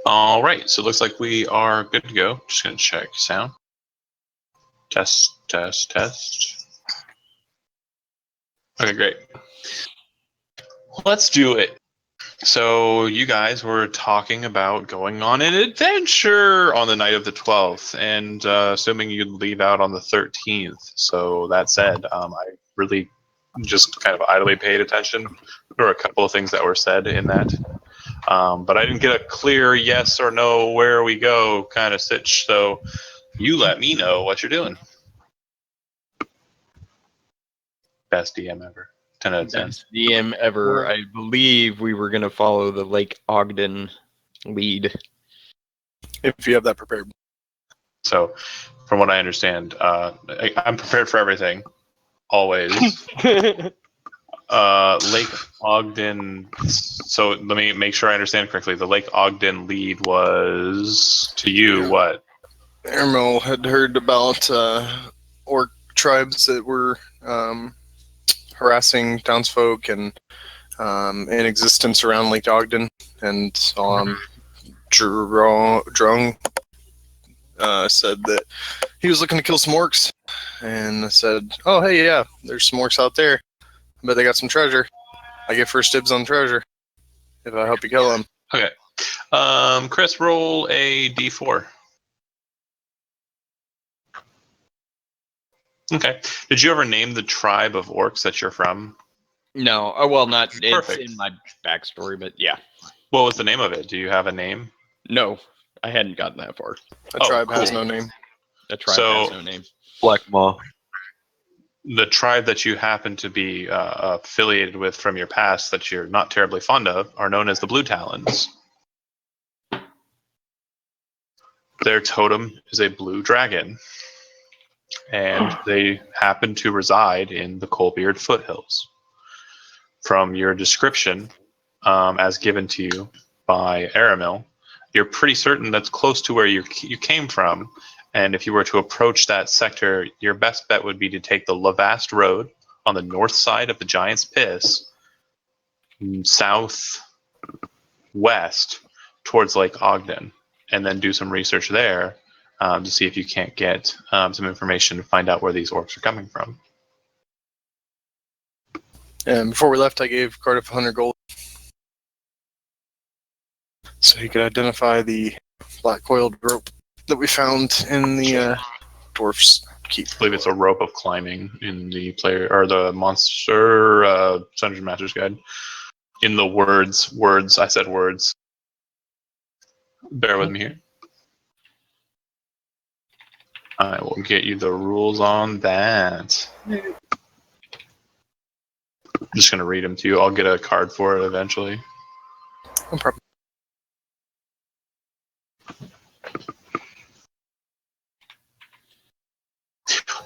All right, so it looks like we are good to go. Just going to check sound. Test, test, test. Okay, great. Let's do it. So you guys were talking about going on an adventure on the night of the 12th, and assuming you'd leave out on the 13th. So that said, I really just kind of idly paid attention. There were a couple of things that were said in that. But I didn't get a clear yes or no where we go kind of sitch. So you let me know what you're doing. Best DM ever. 10 out of 10. Best DM ever. I believe we were going to follow the Lake Ogden lead. If you have that prepared. So, from what I understand, I'm prepared for everything, always. Lake Ogden. So let me make sure I understand correctly. The Lake Ogden lead was to you what? Ermel had heard about orc tribes that were harassing townsfolk and in existence around Lake Ogden, and Drung said that he was looking to kill some orcs, and I said, "Oh, hey, yeah, there's some orcs out there. I bet they got some treasure. I get first dibs on treasure if I help you kill them." Okay. Chris, roll a d4. Okay. Did you ever name the tribe of orcs that you're from? No. Oh, well, not. Perfect. It's in my backstory, but yeah. What was the name of it? Do you have a name? No, I hadn't gotten that far. A tribe has no name. A tribe has no name. Black Maw. The tribe that you happen to be affiliated with from your past that you're not terribly fond of are known as the Blue Talons. Their totem is a blue dragon, and they happen to reside in the Coalbeard foothills. From your description, as given to you by Aramil, you're pretty certain that's close to where you came from, and if you were to approach that sector, your best bet would be to take the Lavast Road on the north side of the Giant's Piss, southwest towards Lake Ogden, and then do some research there to see if you can't get some information to find out where these orcs are coming from. And before we left, I gave Cardiff 100 gold so he could identify the black coiled rope that we found in the dwarf's keep. I believe it's a rope of climbing in the player or the monster Dungeon Master's Guide. In the words, I said words. Bear with me here. I will get you the rules on that. I'm just going to read them to you. I'll get a card for it eventually. No problem.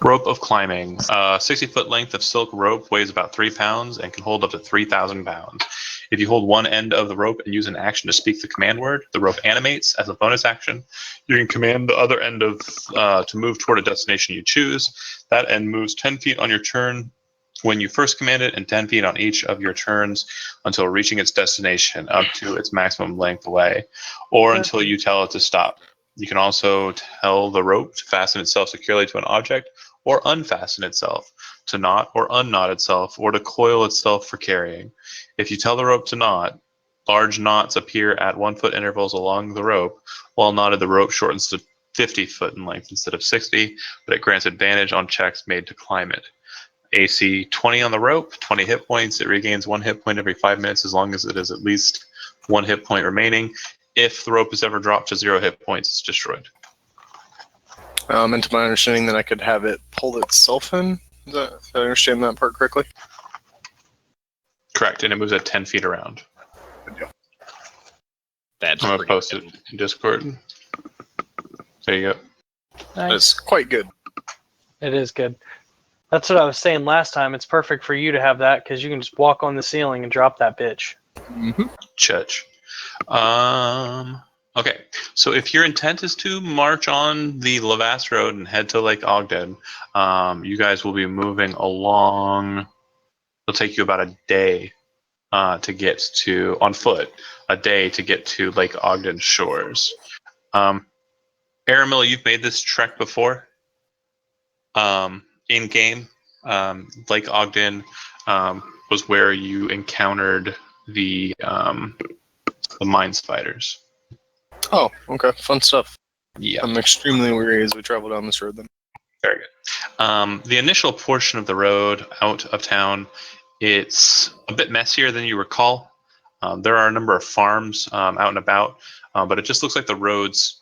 Rope of climbing. 60-foot length of silk rope weighs about 3 pounds and can hold up to 3,000 pounds. If you hold one end of the rope and use an action to speak the command word, the rope animates as a bonus action. You can command the other end of to move toward a destination you choose. That end moves 10 feet on your turn when you first command it, and 10 feet on each of your turns until reaching its destination up to its maximum length away, or until you tell it to stop. You can also tell the rope to fasten itself securely to an object, or unfasten itself, to knot or unknot itself, or to coil itself for carrying. If you tell the rope to knot, large knots appear at 1 foot intervals along the rope. While knotted, the rope shortens to 50 foot in length instead of 60, but it grants advantage on checks made to climb it. AC 20 on the rope, 20 hit points. It regains 1 hit point every 5 minutes as long as it has at least 1 hit point remaining. If the rope is ever dropped to 0 hit points, it's destroyed. And to my understanding, then I could have it pull itself in. Did I understand that part correctly? Correct, and it moves at 10 feet around. Good deal. That's I'm going to post it in Discord. There you go. That's Nice. quite good. It is good. That's what I was saying last time. It's perfect for you to have that because you can just walk on the ceiling and drop that bitch. Mm-hmm. Church. Okay, so if your intent is to march on the Lavast Road and head to Lake Ogden, you guys will be moving along. It'll take you about a day to get to on foot, a day to get to Lake Ogden shores. Aramil, you've made this trek before. In game, Lake Ogden was where you encountered the mine spiders. Oh, okay. Fun stuff. Yeah, I'm extremely weary as we travel down this road then. very good. The initial portion of the road out of town, it's a bit messier than you recall. There are a number of farms out and about, but it just looks like the roads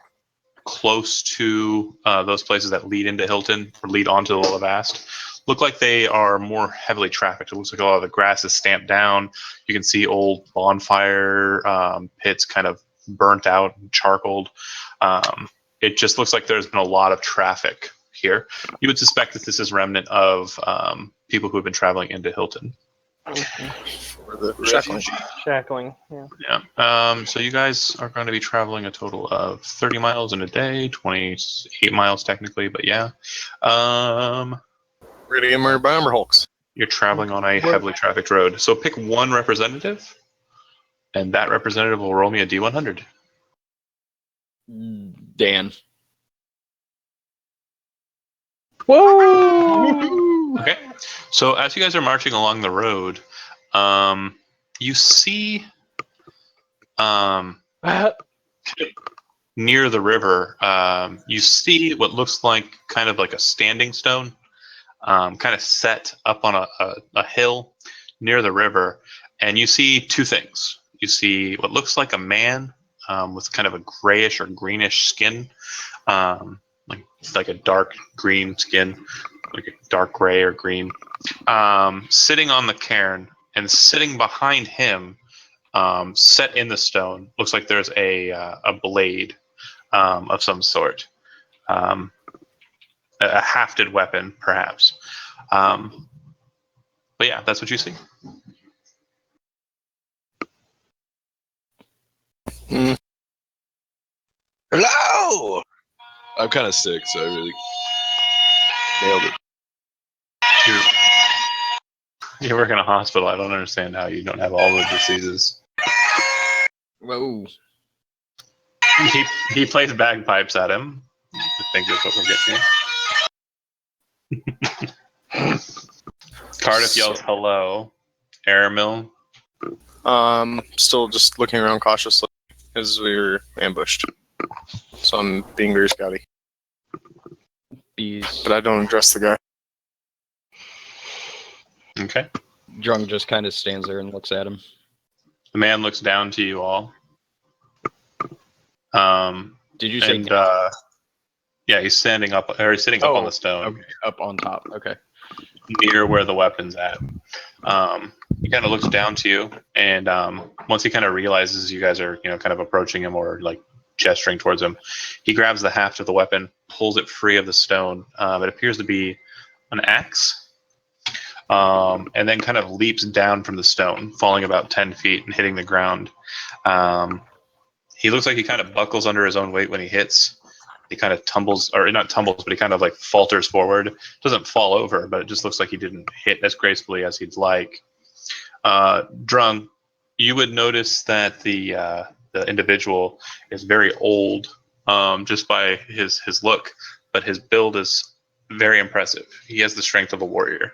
close to those places that lead into Hilton or lead onto the Levast look like they are more heavily trafficked. It looks like a lot of the grass is stamped down. You can see old bonfire pits kind of burnt out and charcoaled. It just looks like there's been a lot of traffic here. You would suspect that this is remnant of people who have been traveling into Hilton. For the shackling. Shackling. Yeah. Yeah. So you guys are going to be traveling a total of 30 miles in a day, 28 miles technically, but yeah. We're gonna get murdered by Umber Hulks. You're traveling on a heavily trafficked road. So pick one representative, and that representative will roll me a D100. Dan. Whoa! Okay. So as you guys are marching along the road, you see near the river, you see what looks like kind of like a standing stone, kind of set up on a hill near the river, and you see two things. You see what looks like a man with kind of a grayish or greenish skin, like a dark green skin, like a dark gray or green, sitting on the cairn, and sitting behind him, set in the stone, looks like there's a blade of some sort, a hafted weapon, perhaps. But yeah, that's what you see. Hello! I'm kind of sick, so I really nailed it. You work in a hospital. I don't understand how you don't have all the diseases. Whoa. He plays bagpipes at him. I think that's what we're getting. Cardiff yells hello. Aramil. Still just looking around cautiously as we were ambushed. So I'm being very scouty. Bees. But I don't address the guy. Okay. Drunk just kind of stands there and looks at him. The man looks down to you all. Did you say? And yeah, he's standing up, or he's sitting up on the stone. Okay, up on top. Okay. Near where the weapon's at. He kind of looks down to you, and once he kind of realizes you guys are, kind of approaching him or like gesturing towards him, he grabs the haft of the weapon, pulls it free of the stone. It appears to be an axe, and then kind of leaps down from the stone, falling about 10 feet and hitting the ground. He looks like he kind of buckles under his own weight when he hits. He kind of tumbles, or not tumbles, but he kind of like falters forward. Doesn't fall over, but it just looks like he didn't hit as gracefully as he'd like. Drung, you would notice that the individual is very old, just by his look, but his build is very impressive. He has the strength of a warrior.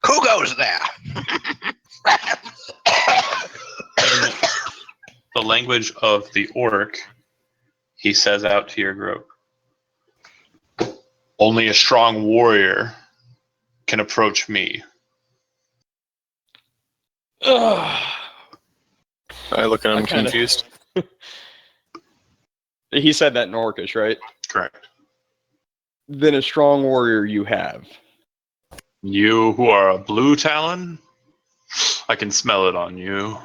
Who goes there? In the language of the orc, he says out to your group, "Only a strong warrior can approach me." I look at him kinda- confused. He said that in Orcish, right? Correct. Then a strong warrior you have. You who are a blue talon, I can smell it on you.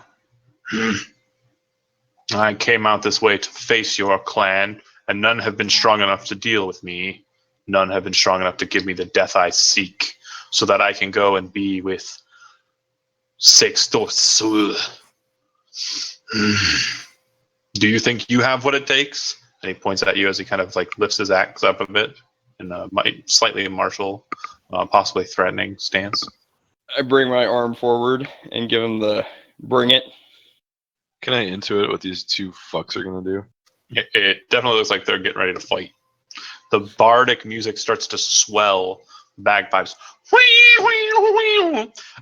I came out this way to face your clan, and none have been strong enough to deal with me. None have been strong enough to give me the death I seek, so that I can go and be with Sextorsul. Do you think you have what it takes? And he points at you as he kind of like lifts his axe up a bit in a slightly martial, possibly threatening stance. I bring my arm forward and give him the bring it. Can I intuit what these two fucks are gonna do? It definitely looks like they're getting ready to fight. The bardic music starts to swell, bagpipes,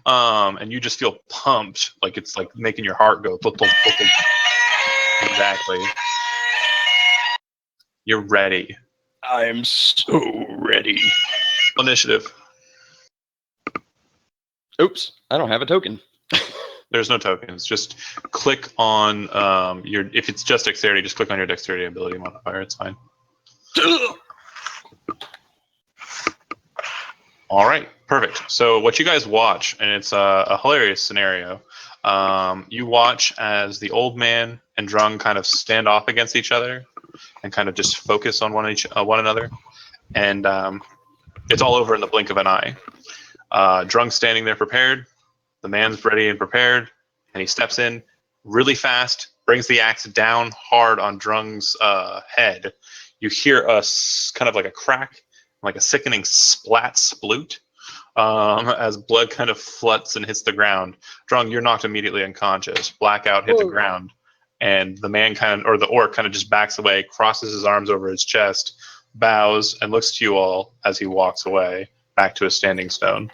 and you just feel pumped, like it's like making your heart go. Thump, thump, thump, thump. Exactly. You're ready. I am so ready. Initiative. Oops, I don't have a token. There's no tokens. Just click on your. If it's just dexterity, just click on your dexterity ability modifier. It's fine. All right, perfect. So what you guys watch, and it's a hilarious scenario. You watch as the old man and Drung kind of stand off against each other, and kind of just focus on one another, and it's all over in the blink of an eye. Drung's standing there prepared. The man's ready and prepared, and he steps in really fast, brings the axe down hard on Drung's head. You hear kind of like a crack, like a sickening splat sploot, as blood kind of floods and hits the ground. Drung, you're knocked immediately unconscious. Blackout hit the ground, and the man or the orc kind of just backs away, crosses his arms over his chest, bows, and looks to you all as he walks away back to a standing stone.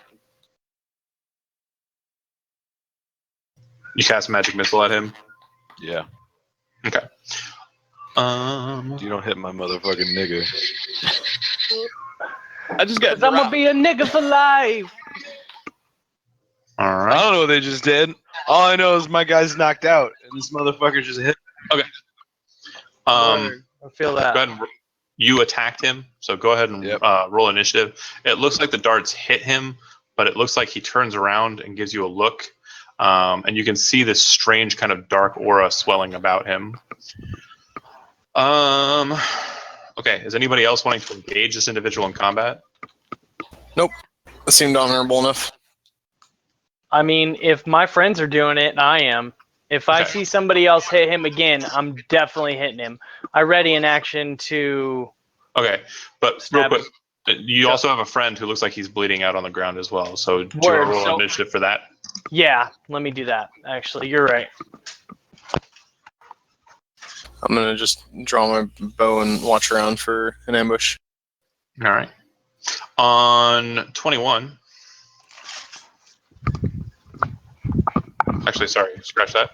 You cast magic missile at him. Yeah. Okay. You don't hit my motherfucking nigga. I just got. I'm gonna be a nigga for life. All I right. don't know what they just did. All I know is my guy's knocked out, and this motherfucker just hit. Word. I feel that. Go ahead and you attacked him, so go ahead and roll initiative. It looks like the darts hit him, but it looks like he turns around and gives you a look, and you can see this strange kind of dark aura swelling about him. Okay, is anybody else wanting to engage this individual in combat? Nope. That seemed honorable enough. I mean, if my friends are doing it, and I am. If I Okay. see somebody else hit him again, I'm definitely hitting him. I ready in action to. Okay, but real Stab quick, him. you Go. also have a friend who looks like he's bleeding out on the ground as well. So do you Word, want to roll so- initiative for that? Yeah, let me do that. Actually, you're right. I'm gonna just draw my bow and watch around for an ambush. All right. On 21. Actually, sorry, scratch that.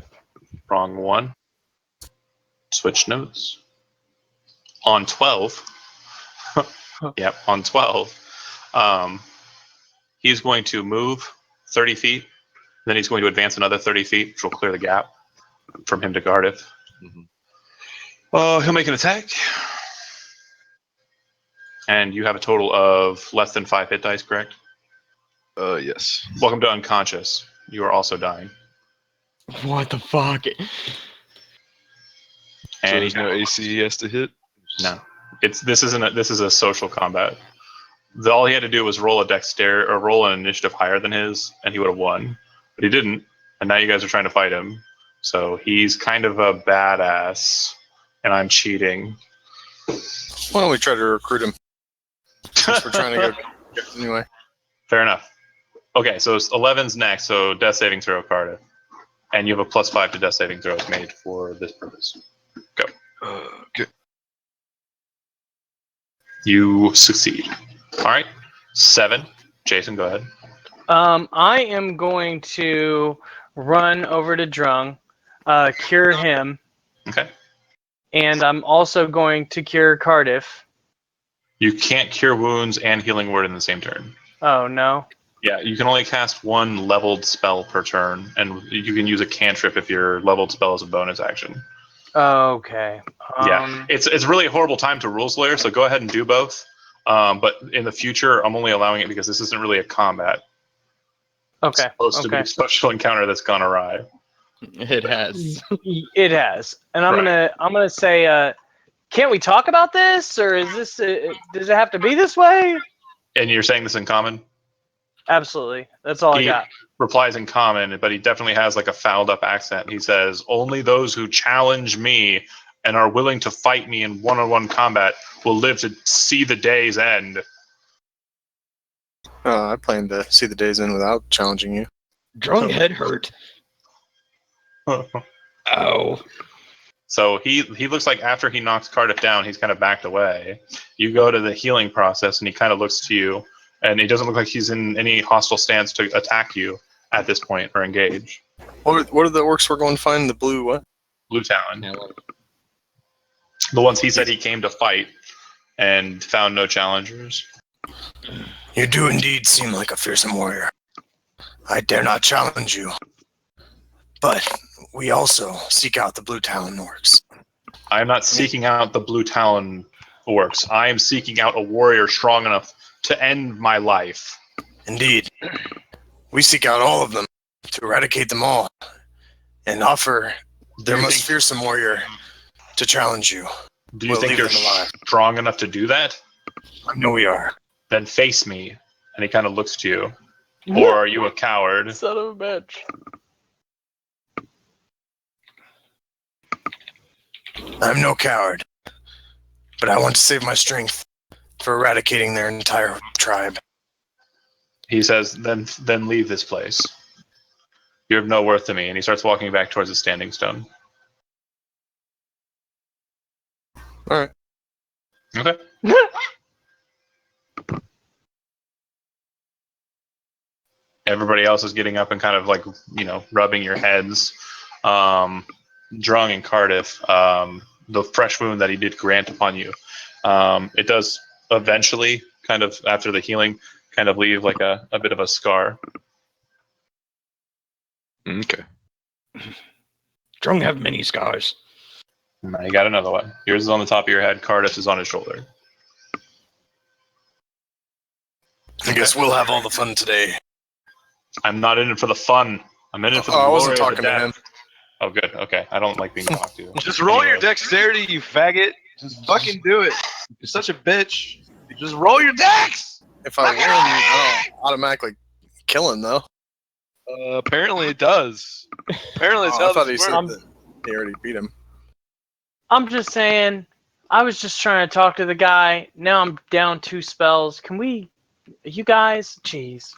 Wrong one. Switch notes. On 12. Yep, on 12. He's going to move 30 feet. Then he's going to advance another 30 feet, which will clear the gap from him to Gardiff. He'll make an attack. And you have a total of less than 5 hit dice, correct? Yes. Welcome to unconscious. You are also dying. What the fuck? So And there's no AC he has to hit? No. This is a social combat. All he had to do was roll roll an initiative higher than his, and he would have won. But he didn't, and now you guys are trying to fight him. So he's kind of a badass, and I'm cheating. Why don't we try to recruit him? Since we're trying to go anyway. Fair enough. Okay, so 11's next, so death saving throw, Cardiff. And you have a +5 to death saving throws made for this purpose. Go. Okay. You succeed. All right. 7. Jason, go ahead. I am going to run over to Drung, cure him, Okay. and I'm also going to cure Cardiff. You can't cure wounds and healing word in the same turn. Oh, no. Yeah, you can only cast one leveled spell per turn, and you can use a cantrip if your leveled spell is a bonus action. Okay. Yeah, it's really a horrible time to rule slayer, so go ahead and do both. But in the future, I'm only allowing it because this isn't really a combat. Okay. It's supposed to be a special encounter that's gone awry. It has. It has, and I'm Right. gonna say, can't we talk about this, or is this? Does it have to be this way? And you're saying this in common? Absolutely. That's all I He got. replies in common, but he definitely has like a fouled up accent. He says, "Only those who challenge me and are willing to fight me in one-on-one combat will live to see the day's end." I plan to see the days in without challenging you. Drunk head hurt. Ow. So he looks like after he knocks Cardiff down, he's kind of backed away. You go to the healing process, and he kind of looks to you, and he doesn't look like he's in any hostile stance to attack you at this point or engage. What are the orcs we're going to find? The blue what? Blue Talon. The ones he said he came to fight and found no challengers. You do indeed seem like a fearsome warrior. I dare not challenge you. But we also seek out the Blue Talon orcs. I am not seeking out the Blue Talon orcs. I am seeking out a warrior strong enough to end my life. Indeed. We seek out all of them to eradicate them all and offer their most fearsome warrior to challenge you. Do you think you're strong enough to do that? I know we are. Then face me. And he kind of looks to you. Or are you a coward? Son of a bitch. I'm no coward. But I want to save my strength for eradicating their entire tribe. He says, then leave this place. You're of no worth to me. And he starts walking back towards the standing stone. All right. Okay. Everybody else is getting up and kind of like, rubbing your heads. Drung and Cardiff, the fresh wound that he did grant upon you, it does eventually, kind of after the healing, kind of leave like a bit of a scar. Okay. Drunk have many scars. Now you got another one. Yours is on the top of your head. Cardiff's is on his shoulder. I guess we'll have all the fun today. I'm not in it for the fun. I'm in it for the I glory wasn't of talking the to death. him. Oh, good. Okay. I don't like being talked to. Just roll your Anyway. dexterity, you faggot. Just fucking do it. You're such a bitch. Just roll your dex! If I win, I don't automatically kill him, though. Apparently it does. Apparently it's I how thought this he works. said that he already beat him. I'm just saying, I was just trying to talk to the guy. Now I'm down 2 spells. Can we, you guys? Jeez.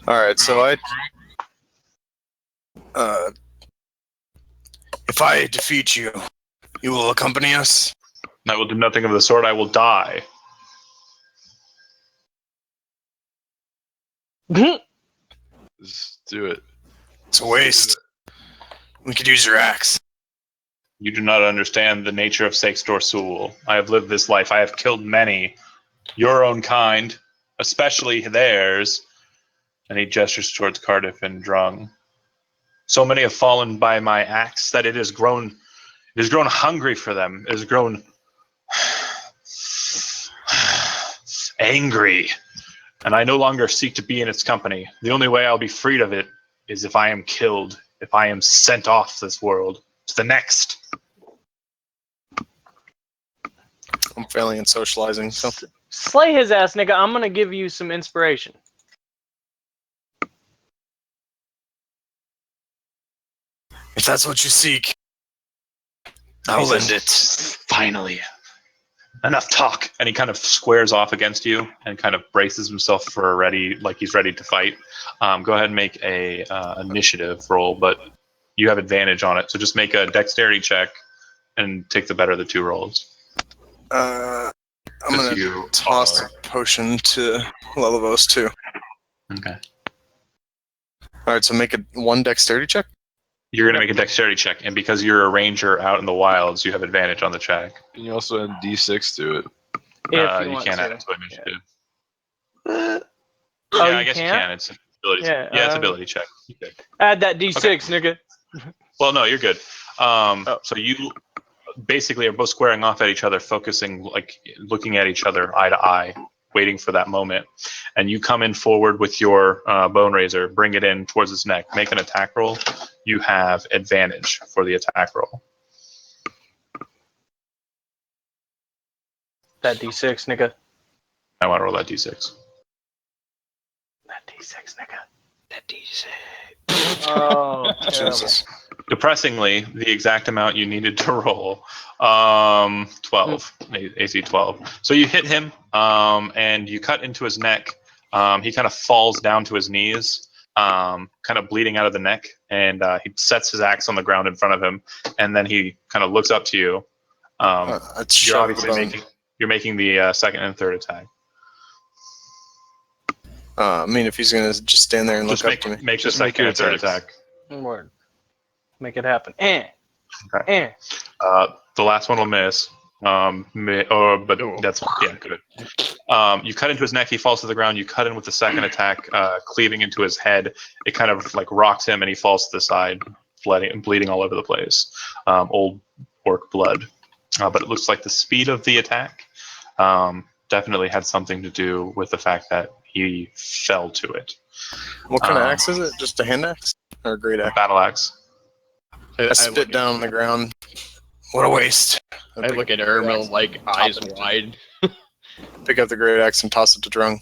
All right, so if I defeat you, you will accompany us? I will do nothing of the sort. I will die. Just do it. It's a waste. We could use your axe. You do not understand the nature of Sextor Sul. I have lived this life. I have killed many. Your own kind, especially theirs. And he gestures towards Cardiff and Drung. So many have fallen by my axe that it has grown hungry for them. It has grown angry. And I no longer seek to be in its company. The only way I'll be freed of it is if I am killed, if I am sent off this world to the next. I'm failing at socializing, so Slay his ass, nigga. I'm gonna give you some inspiration. if that's what you seek, I'll end it. Finally. Enough talk. And he kind of squares off against you and kind of braces himself for he's ready to fight. Go ahead and make a initiative roll, but you have advantage on it. So just make a dexterity check and take the better of the 2 rolls. I'm going to toss a potion to Lelivos, too. Okay. All right, so make a 1 dexterity check? You're going to make a dexterity check, and because you're a ranger out in the wilds, you have advantage on the check. Can you also add D6 to it? If You want can't to. add it to initiative. Oh, Yeah, I you guess you can't? can. It's an ability. Yeah, It's ability check. You could. Add that D6, nigga. Well, no, you're good. So you basically are both squaring off at each other, focusing, looking at each other eye to eye, waiting for that moment. And you come in forward with your bone razor, bring it in towards his neck, make an attack roll. You have advantage for the attack roll. That D6, nigga. I want to roll that d6. That D6, nigga. That D6. Oh, Jesus. Depressingly, the exact amount you needed to roll, 12, AC 12. So you hit him, and you cut into his neck, He kind of falls down to his knees, kind of bleeding out of the neck, and he sets his axe on the ground in front of him, and then he kind of looks up to you. It's You're shove the obviously bone. making the second and third attack. I mean, if he's gonna just stand there and Just look up to me. make the Just make second your and third attacks. attack. Word. Make it happen. Eh. Okay. Eh. The last one will miss. But that's good. You cut into his neck. He falls to the ground. You cut in with the second attack, cleaving into his head. It kind of like rocks him, and he falls to the side, bleeding all over the place. Old orc blood. But it looks like the speed of the attack definitely had something to do with the fact that he fell to it. What kind of axe is it? Just a hand axe or a great axe? Battle axe. I spit down on the ground. What a waste. I look at Ermil like eyes wide. Pick up the great axe and toss it to Drung.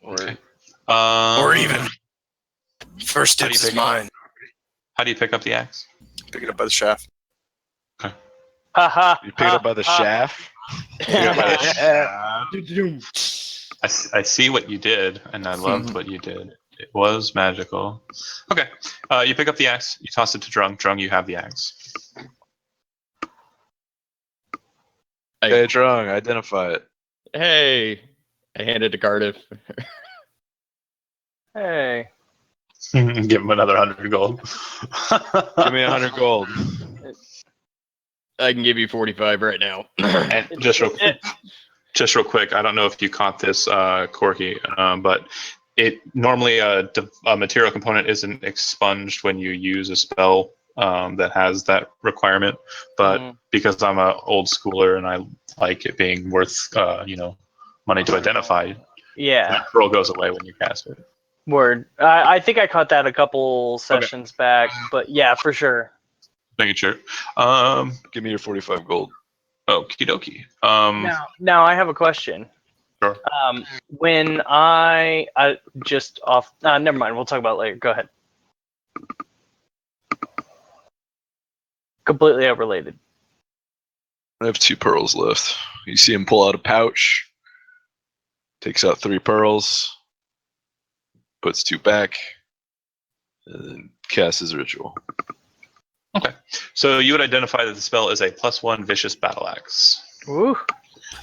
Okay. Or even. First How do you dibs is pick it up? mine. How do you pick up the axe? Pick it up by the shaft. Ha ha. You pick it up by the shaft. I see what you did, and I loved what you did. It was magical. Okay, you pick up the axe. You toss it to Drung. Drung, you have the axe. Okay, Drung, identify it. Hey, I hand it to Cardiff. Hey. Give him another 100 gold. Give me 100 gold. I can give you 45 right now. And just real quick, I don't know if you caught this, Corky, but it normally a material component isn't expunged when you use a spell that has that requirement. But because I'm an old schooler and I like it being worth money to identify, Yeah. that pearl goes away when you cast it. Word. I think I caught that a couple sessions back, but yeah, for sure. Making sure. Give me your 45 gold. Okie dokie. Now I have a question. Sure. When I just off. Never mind. We'll talk about it later. Go ahead. Completely unrelated. I have 2 pearls left. You see him pull out a pouch, takes out 3 pearls, puts 2 back, and then casts his ritual. Okay. So you would identify that the spell is a +1 vicious battle axe. Woo.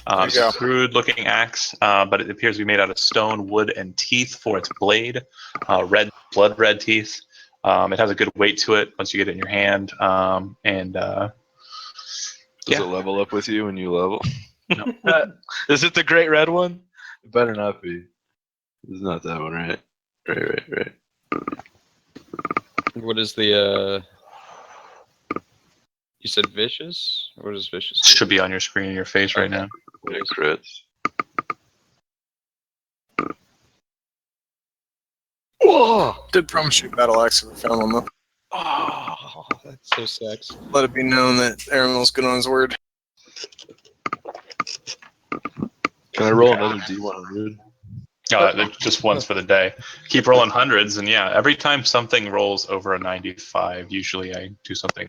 It's a crude-looking axe, but it appears to be made out of stone, wood, and teeth for its blade. Blood red teeth. It has a good weight to it once you get it in your hand. Does it level up with you when you level? No. Is it the great red one? It better not be. It's not that one, right? Right. What is the you said vicious? What is vicious? Should be on your screen in your face right now. Yeah, crits. Whoa! Did promise you a battle axe if I found one though. Oh, that's so sex. Let it be known that Aramil's good on his word. Can I roll another D100? Just once for the day. Keep rolling hundreds, and yeah, every time something rolls over a 95, usually I do something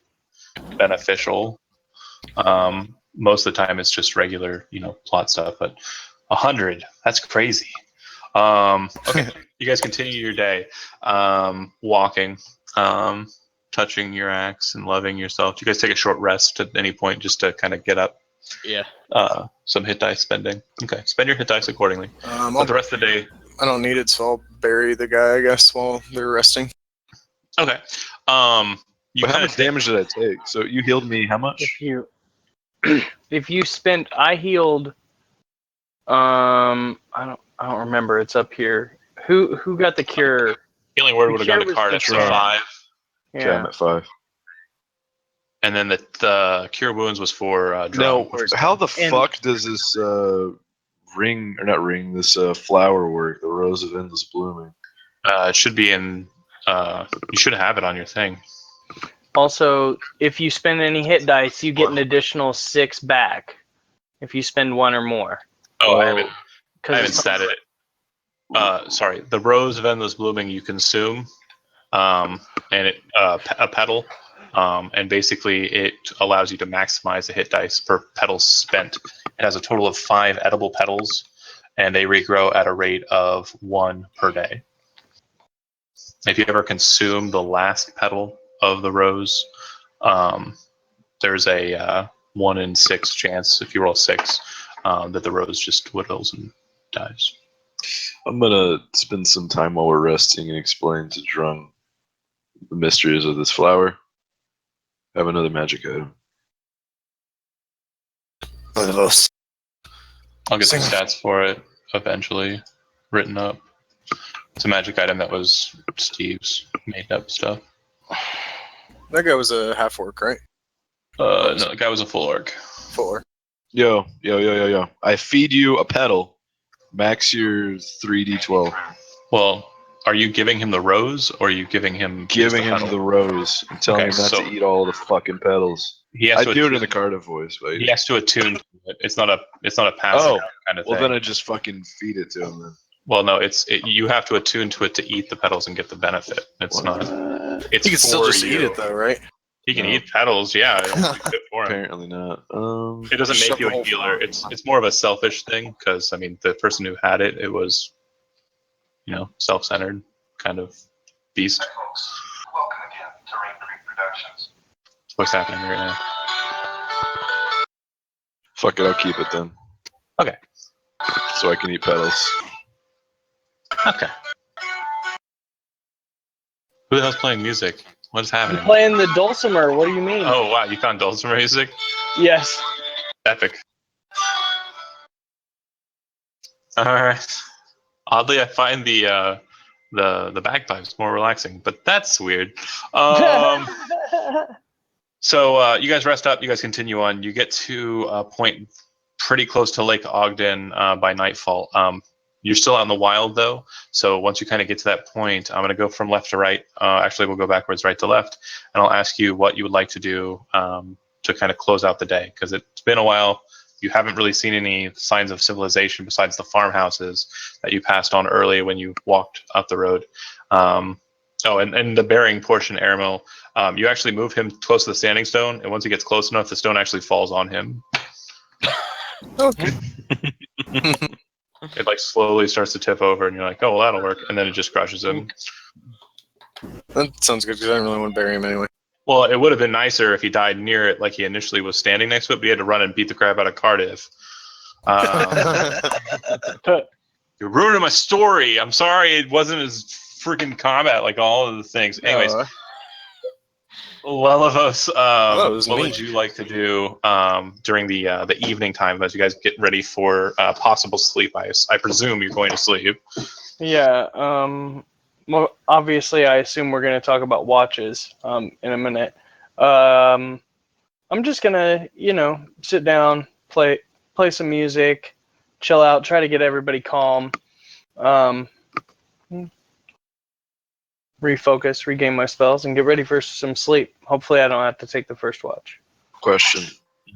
beneficial. Most of the time it's just regular, plot stuff, but 100, that's crazy. Okay, you guys continue your day, walking, touching your axe and loving yourself. You guys take a short rest at any point just to kind of get up. Yeah. Some hit dice spending. Okay, spend your hit dice accordingly. But the rest of the day. I don't need it, so I'll bury the guy, I guess, while they're resting. Okay. But how much damage did I take? So you healed me how much? If you spent, I healed. I don't remember. It's up here. Who got the cure? Healing word would have gone to was Cardiff, so the 5. Okay, I'm at 5. And then the cure wounds was for No, Drum. how the fuck does this this flower work? The rose of endless blooming. It should be in. You should have it on your thing. Also, if you spend any hit dice, you get an additional 6 back. If you spend 1 or more. Oh, I haven't statted it. Sorry, the rose of endless blooming you consume, and it a petal, and basically it allows you to maximize the hit dice per petal spent. It has a total of 5 edible petals, and they regrow at a rate of 1 per day. If you ever consume the last petal of the rose, there's a 1 in 6 chance, if you roll 6, that the rose just whittles and dies. I'm gonna spend some time while we're resting and explain to Drung the mysteries of this flower. Have another magic item. One of those. I'll get the Sing. stats for it eventually written up. It's a magic item that was Steve's made up stuff. That guy was a half orc, right? No, the guy was a full orc. Full orc. Yo. I feed you a petal. Max your 3d12. Well, are you giving him the rose, or are you giving him Giving just him petal? the rose and telling Okay, him not so- to eat all the fucking petals. He has I to do it attune- in the Cardiff voice, but He has to attune to it. It's not a passive Oh, kind of well thing. then I just fucking feed it to him then. Well, no, you have to attune to it to eat the petals and get the benefit. It's not. It's He can still for just eat you. it, though, right? He can No. eat petals, yeah. It's good for him. Apparently not. It doesn't Shove make you the a whole healer. flower. It's more of a selfish thing because I mean the person who had it was, self-centered kind of beast. Welcome again to Rain Creek Productions. What's happening right now? Fuck it, I'll keep it then. Okay. So I can eat petals. Okay. Who the hell's playing music? What is I'm happening? playing the dulcimer. What do you mean? Oh wow, you found dulcimer music? Yes. Epic. All right. Oddly, I find the bagpipes more relaxing, but that's weird. So you guys rest up. You guys continue on. You get to a point pretty close to Lake Ogden by nightfall. You're still out in the wild though. So once you kind of get to that point, I'm going to go from left to right. Actually, we'll go backwards, right to left, and I'll ask you what you would like to do to kind of close out the day because it's been a while. You haven't really seen any signs of civilization besides the farmhouses that you passed on early when you walked up the road. And the bearing portion, Aramil, you actually move him close to the standing stone, and once he gets close enough, the stone actually falls on him. Okay. It like slowly starts to tip over, and you're like, "Oh, well, that'll work," and then it just crushes him. That sounds good because I didn't really want to bury him anyway. Well, it would have been nicer if he died near it, like he initially was standing next to it, but he had to run and beat the crap out of Cardiff. You're ruining my story. I'm sorry, it wasn't as freaking combat like all of the things. Anyways, Lelivos, what would you like to do during the evening time as you guys get ready for possible sleep? I presume you're going to sleep. Yeah. Well, obviously, I assume we're going to talk about watches in a minute. I'm just gonna, sit down, play some music, chill out, try to get everybody calm, refocus, regain my spells, and get ready for some sleep. Hopefully, I don't have to take the first watch. Question: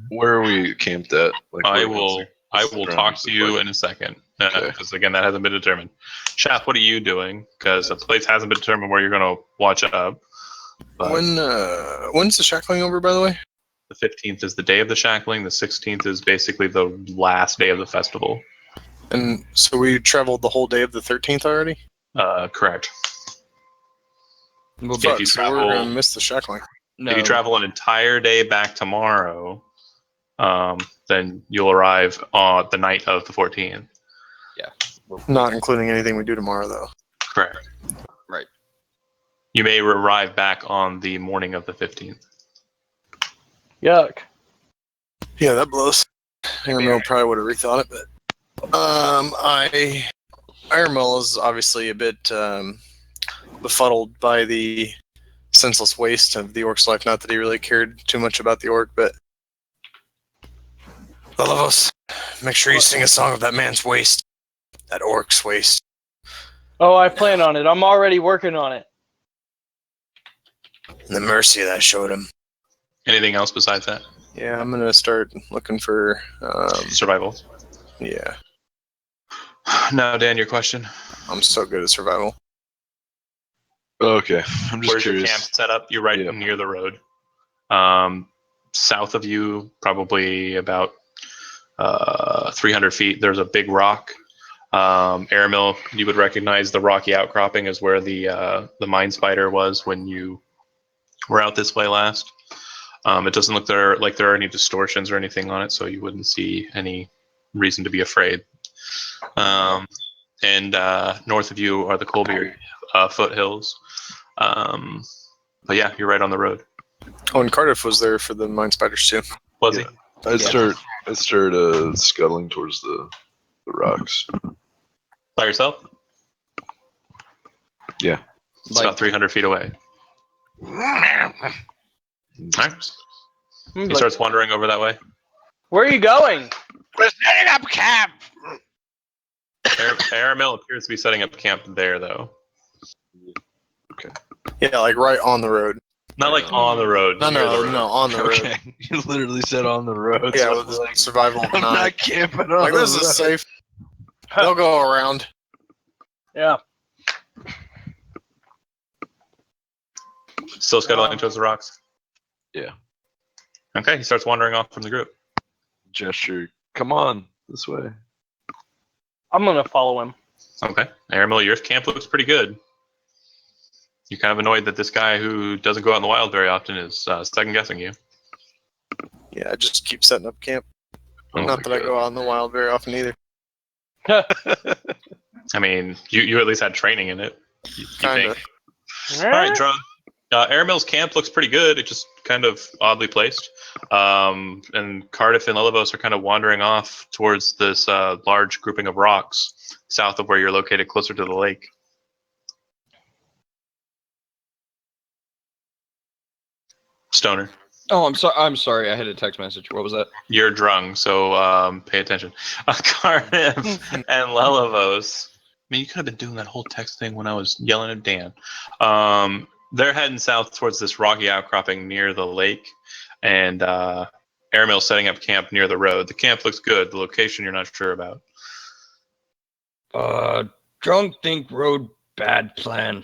where are we camped at? Like, I what's will the ground talk to look you like? in a second Okay. because again that hasn't been determined. Shaft, what are you doing? Because the place hasn't been determined where you're going to watch up. But When's the shackling over, by the way? the 15th is the day of the shackling. The 16th is basically the last day of the festival. And so we traveled the whole day of the 13th already? Correct. We'll If Fuck, you so we're travel- going to miss the shackling. no. If you travel an entire day back tomorrow, then you'll arrive on the night of the 14th. Not including anything we do tomorrow, though. Correct. Right. You may arrive back on the morning of the 15th. Yuck. Yeah, that blows. Aramil probably would have rethought it, but Aramil is obviously a bit befuddled by the senseless waste of the orc's life. Not that he really cared too much about the orc, but Lelivos, make sure you sing a song of that man's waste, that orc's waste. Oh, I plan on it. I'm already working on it. And the mercy that showed him. Anything else besides that? Yeah, I'm gonna start looking for. Survival. Yeah, Now, Dan, your question. I'm so good at survival. Okay, I'm just Where's your curious. camp set up? You're right Yeah. near the road. South of you, probably about 300 feet, there's a big rock. Aramil, you would recognize the rocky outcropping as where the mine spider was when you were out this way last. It doesn't look like there are any distortions or anything on it, so you wouldn't see any reason to be afraid. And north of you are the Colby foothills. But yeah, you're right on the road. Oh, and Cardiff was there for the mine spiders too. Was Yeah. I start scuttling towards the rocks. he? By yourself? Yeah. It's about 300 feet away. All right. He starts wandering over that way. Where are you going? We're setting up camp. Aramil appears to be setting up camp there, though. Yeah, like right on the road. Not like on the road. No, near the no, road. no, on the road. Okay, you literally said on the road. Yeah, so with the like, survival of I'm nine. not camping on Like the this road. is safe. They'll go around. Yeah. Still scuttling towards the rocks? Yeah. Okay, he starts wandering off from the group. Gesture. Come on, this way. I'm gonna follow him. Okay. Aramil, your camp looks pretty good. You're kind of annoyed that this guy who doesn't go out in the wild very often is second guessing you. Yeah, I just keep setting up camp. Oh Not my that I go God. out in the wild very often either. I mean, you at least had training in it. You Kinda. think. All right, Drug. Aramil's camp looks pretty good. It's just kind of oddly placed. And Cardiff and Lilivos are kind of wandering off towards this large grouping of rocks south of where you're located, closer to the lake. Stoner, Oh, I'm sorry. I had a text message. What was that? you're drunk, so pay attention. Cardiff and Lilivos. I mean, you could have been doing that whole text thing when I was yelling at Dan. They're heading south towards this rocky outcropping near the lake, and Aramil's setting up camp near the road. The camp looks good. The location you're not sure about. Drunk think road bad plan.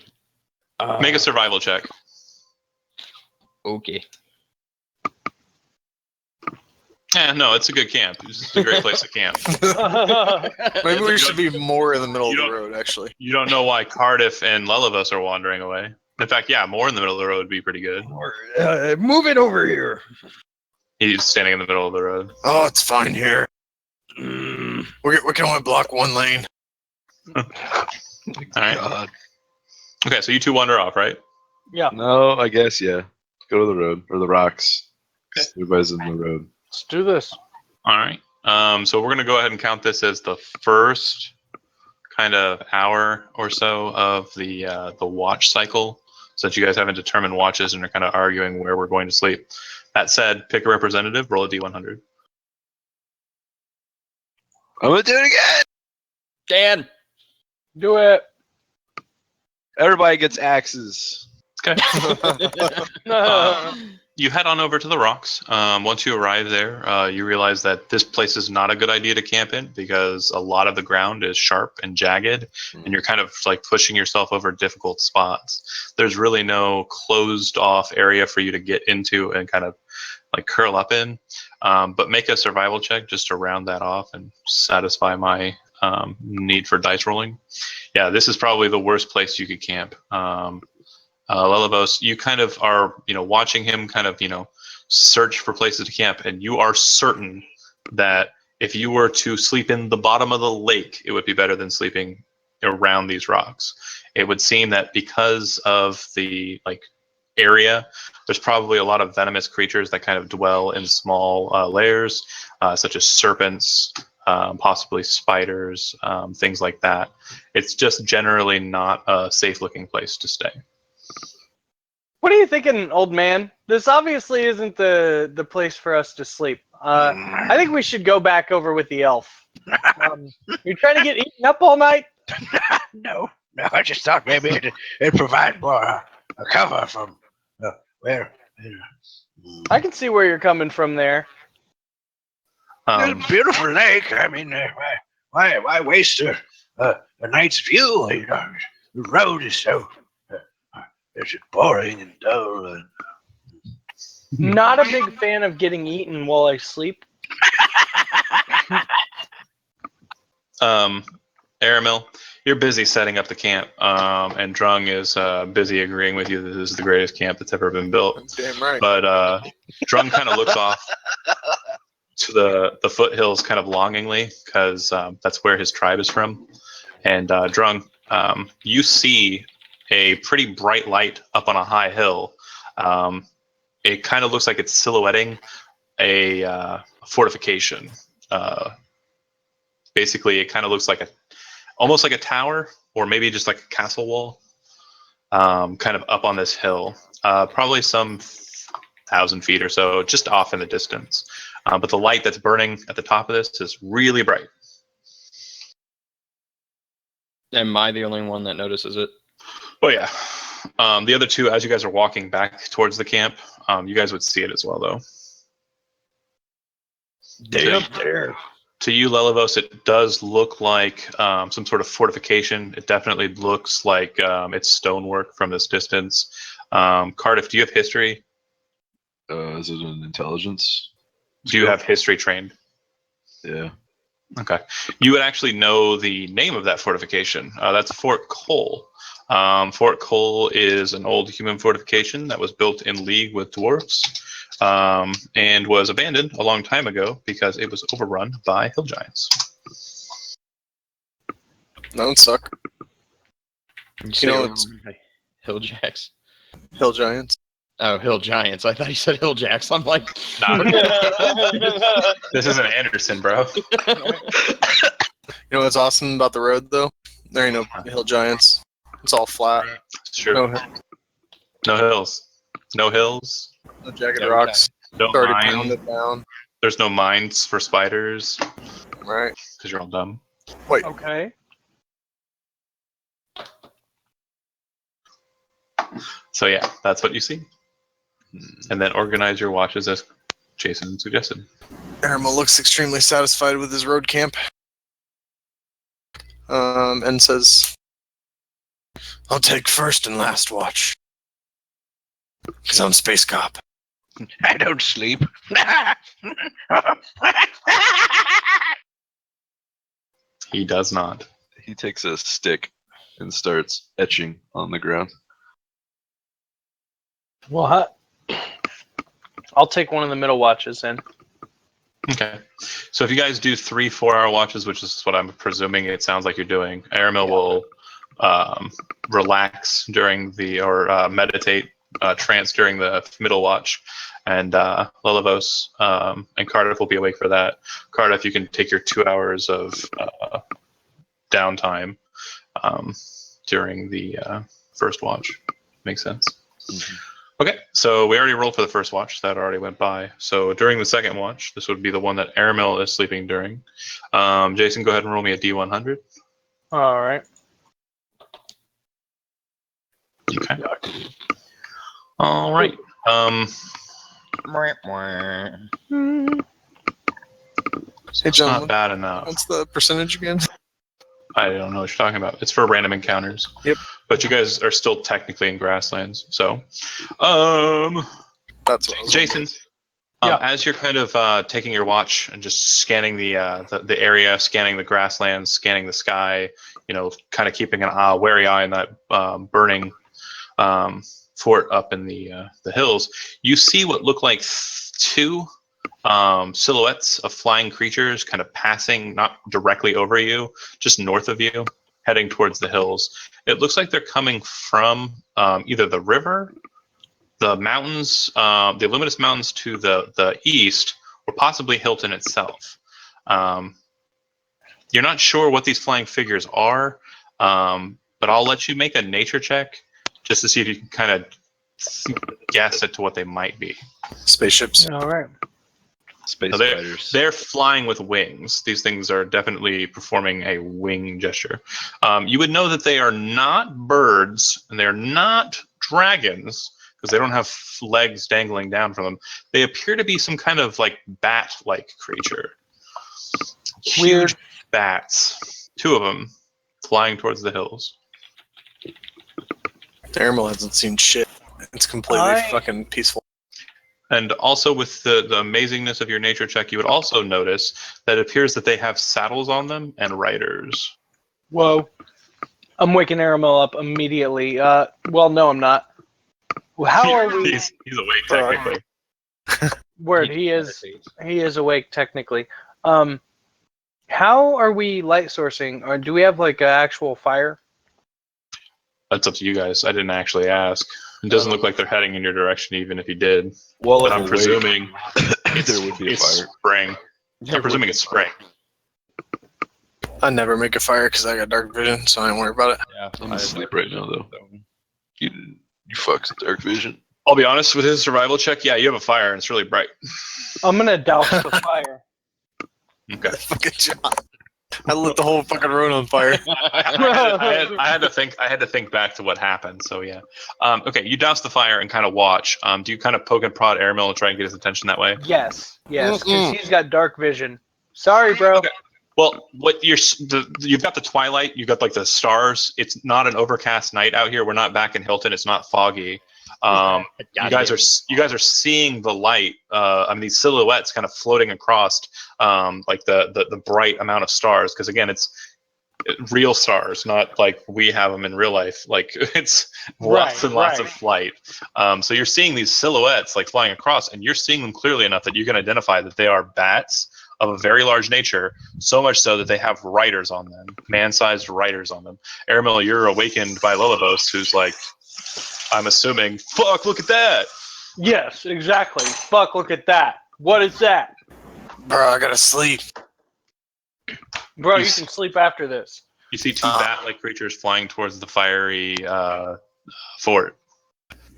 Make a survival check. Okay. Yeah, no, it's a good camp. It's just a great place to camp. Maybe You we should be more in the middle of you the don't- road, actually. You don't know why Cardiff and Lilivos are wandering away. In fact, yeah, more in the middle of the road would be pretty good. Move it over here. He's standing in the middle of the road. Oh, it's fine here. Mm. We can only block one lane. All right. God. Okay, so you two wander off, right? No, I guess, yeah. Go to the road, or the rocks. Everybody's in the road. Let's do this. All right. So we're going to go ahead and count this as the first kind of hour or so of the watch cycle, since you guys haven't determined watches and are kind of arguing where we're going to sleep. That said, pick a representative, roll a d100. I'm gonna do it again! Dan. Do it. Everybody gets axes. Okay. You head on over to the rocks. Once you arrive there, you realize that this place is not a good idea to camp in because a lot of the ground is sharp and jagged, and you're kind of like pushing yourself over difficult spots. There's really no closed off area for you to get into and kind of like curl up in. But make a survival check just to round that off and satisfy my need for dice rolling. Yeah, this is probably the worst place you could camp. Lilivos, you kind of are, watching him kind of, search for places to camp, and you are certain that if you were to sleep in the bottom of the lake, it would be better than sleeping around these rocks. It would seem that because of the area, there's probably a lot of venomous creatures that kind of dwell in small layers, such as serpents, possibly spiders, things like that. It's just generally not a safe-looking place to stay. What are you thinking, old man? This obviously isn't the place for us to sleep. I think we should go back over with the elf. You're trying to get eaten up all night? No, I just thought maybe it'd provide more a cover from where. I can see where you're coming from there. It's a beautiful lake. I mean, why waste a night's view? The road is so it's boring and dull. Not a big fan of getting eaten while I sleep. Aramil, you're busy setting up the camp, and Drung is busy agreeing with you that this is the greatest camp that's ever been built. Damn right. But Drung kind of looks off to the foothills kind of longingly, because that's where his tribe is from. And Drung, you see a pretty bright light up on a high hill. It kind of looks like it's silhouetting a fortification. Basically, it kind of looks like almost like a tower, or maybe just like a castle wall, kind of up on this hill, probably some 1,000 feet or so, just off in the distance. But the light that's burning at the top of this is really bright. Am I the only one that notices it? Oh yeah. The other two, as you guys are walking back towards the camp, you guys would see it as well, though. Stay up there. To you, Lelivos, it does look like some sort of fortification. It definitely looks like it's stonework from this distance. Cardiff, do you have history? Is it an intelligence? Do you have history trained? Yeah. Okay. You would actually know the name of that fortification. That's Fort Cole. Fort Cole is an old human fortification that was built in league with dwarfs, and was abandoned a long time ago because it was overrun by hill giants. That would suck. You know, know, it's- Hill Jacks. Hill giants. Oh, Hill Giants. I thought you said Hill Jacks. I'm like, Nah, this isn't Anderson, bro. You know what's awesome about the road, though? There ain't no hill giants. It's all flat. It's true. No, No hills. No hills. no jagged Yeah, rocks. No It's already mines. pounded down. There's no mines for spiders Right. because you're all dumb. Okay. So yeah, that's what you see. And then organize your watches as Jason suggested. Aramo looks extremely satisfied with his road camp. And says, I'll take first and last watch. Because I'm Space Cop. I don't sleep. He does not. He takes a stick and starts etching on the ground. Well, I'll take one of the middle watches then. Okay. So if you guys do 3 4-hour watches, which is what I'm presuming it sounds like you're doing, Aramil will relax during or meditate, trance during the middle watch, and Lelivos and Cardiff will be awake for that. Cardiff, you can take your 2 hours of downtime during the first watch. Makes sense. Mhm. Okay, so we already rolled for the first watch. That already went by. So during the second watch, this would be the one that Aramil is sleeping during. Jason, go ahead and roll me a D100. All right. Okay. All right. Hey, It's John, not bad enough. what's the percentage again? I don't know what you're talking about. It's for random encounters. Yep. But you guys are still technically in grasslands. So, That's what I was Jason, Yeah. as you're kind of taking your watch and just scanning the area, scanning the grasslands, scanning the sky, kind of keeping an wary eye on that burning fort up in the hills, you see what look like 2 silhouettes of flying creatures kind of passing, not directly over you, just north of you, heading towards the hills. It looks like they're coming from either the river, the mountains, the Illuminous Mountains to the east, or possibly Hilton itself. You're not sure what these flying figures are, but I'll let you make a nature check just to see if you can kind of guess at to what they might be. Spaceships. All right. Space So spiders. they're flying with wings. These things are definitely performing a wing gesture. You would know that they are not birds and they're not dragons because they don't have legs dangling down from them. They appear to be some kind of like bat-like creature. Weird. Huge bats. 2 of them flying towards the hills. Aramo hasn't seen shit. It's completely fucking peaceful. And also with the amazingness of your nature check, you would also notice that it appears that they have saddles on them and riders. Whoa. I'm waking Aramel up immediately. Well, no, I'm not. How are we? He's awake technically. Word, he is awake technically. How are we light sourcing? Or do we have like an actual fire? That's up to you guys. I didn't actually ask. It doesn't look like they're heading in your direction, even if you did. Well, But if I'm awake, presuming there would be a it's fire. spring. I'm presuming it's spring. I never make a fire because I got dark vision, so I don't worry about it. Yeah, I'm asleep right now, though. You fucks with dark vision. I'll be honest with his survival check. Yeah, you have a fire and it's really bright. I'm gonna douse the fire. Okay. Fucking John. I lit the whole fucking road on fire. I had to think back to what happened. So yeah. Okay, you douse the fire and kind of watch. Do you kind of poke and prod Airmill and try and get his attention that way? Yes, because he's got dark vision. Sorry, bro. Okay. Well, you've got the twilight, you've got like the stars. It's not an overcast night out here. We're not back in Hilton. It's not foggy. You guys are seeing the light. I mean, these silhouettes kind of floating across, like the bright amount of stars. Because again, it's real stars, not like we have them in real life. Like it's lots and lots of light. So you're seeing these silhouettes like flying across, and you're seeing them clearly enough that you can identify that they are bats of a very large nature, so much so that they have riders on them, man-sized riders on them. Aramil, you're awakened by Lilibos, who's like, I'm assuming, fuck, look at that! Yes, exactly. Fuck, look at that. What is that? Bro, I gotta sleep. Bro, you can sleep after this. You see two bat-like creatures flying towards the fiery fort.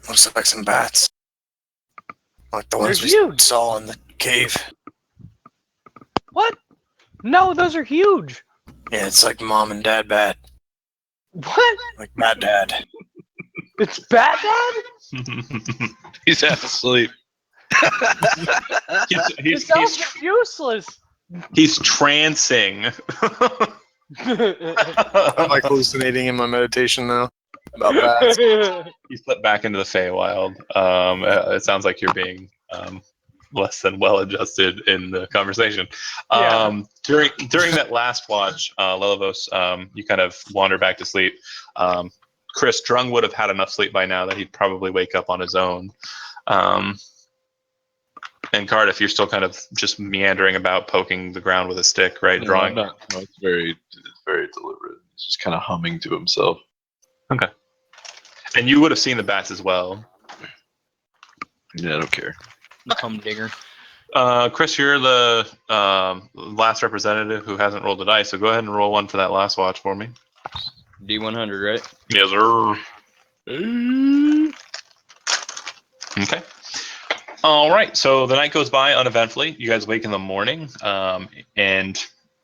Looks like some bats. Like the They're ones we huge. saw in the cave. What? No, those are huge. Yeah, it's like mom and dad bat. What? Like bad dad. It's Bat Dad? He's half asleep. It sounds useless. He's trancing. I'm like hallucinating in my meditation now about bats. You slip back into the Feywild. It sounds like you're being less than well adjusted in the conversation. Yeah. During that last watch, Lelivos, you kind of wander back to sleep. Chris Drung would have had enough sleep by now that he'd probably wake up on his own. And Cardiff, you're still kind of just meandering about, poking the ground with a stick, right? No, Drawing. No, it's very deliberate. He's just kind of humming to himself. Okay. And you would have seen the bats as well. Yeah, I don't care. Hum digger. Chris, you're the last representative who hasn't rolled a dice, so go ahead and roll one for that last watch for me. D100, right? Yes, sir. Okay. All right. So the night goes by uneventfully. You guys wake in the morning, and